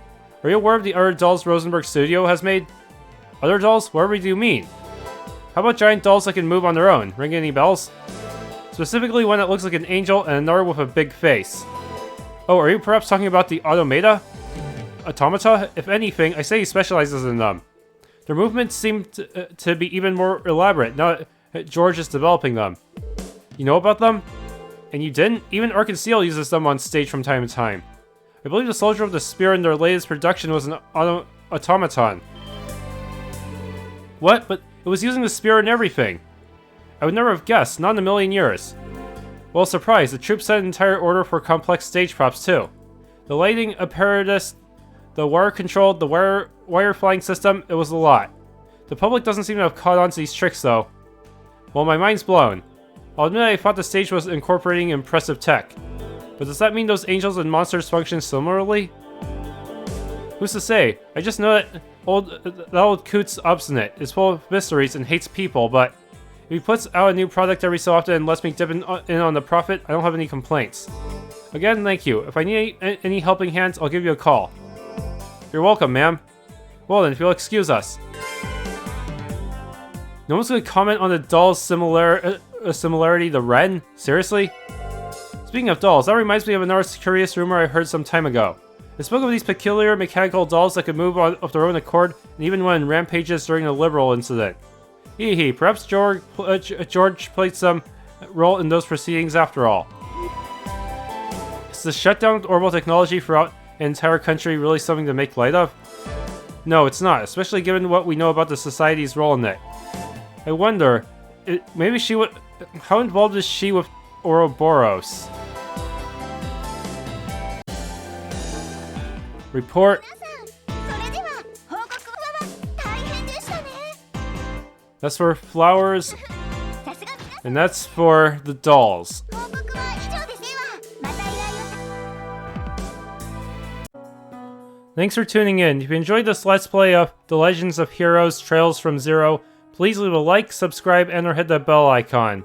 Are you aware of the other dolls Rosenberg Studio has made? Other dolls? Whatever do you mean? How about giant dolls that can move on their own? Ring any bells? Specifically one that looks like an angel and another with a big face. Oh, are you perhaps talking about the Automata? Automata? If anything, I say he specializes in them. Their movements seem to be even more elaborate now that George is developing them. You know about them? And you didn't? Even Arkansas uses them on stage from time to time. I believe the Soldier of the Spear in their latest production was an automaton. What? But it was using the spear and everything. I would never have guessed, not in a million years. Well, surprise, the troops set an entire order for complex stage props too. The lighting apparatus, the wire control, the wire flying system, it was a lot. The public doesn't seem to have caught on to these tricks though. Well, my mind's blown. I'll admit I thought the stage was incorporating impressive tech. But does that mean those angels and monsters function similarly? Who's to say? I just know that old Coot's obstinate, is full of mysteries and hates people, but if he puts out a new product every so often and lets me dip in on the profit, I don't have any complaints. Again, thank you. If I need any helping hands, I'll give you a call. You're welcome, ma'am. Well then, if you'll excuse us. No one's gonna comment on the doll's similarity to Ren? Seriously? Speaking of dolls, that reminds me of another curious rumor I heard some time ago. It spoke of these peculiar mechanical dolls that could move of their own accord and even went on rampages during the Liberal incident. Hee, perhaps George played some role in those proceedings after all. Is the shutdown of orbital technology throughout an entire country really something to make light of? No, it's not, especially given what we know about the society's role in it. I wonder, maybe she would... How involved is she with Ouroboros? Report. That's for flowers, and that's for the dolls. Thanks for tuning in. If you enjoyed this Let's Play of The Legends of Heroes Trails from Zero, please leave a like, subscribe, and or hit that bell icon.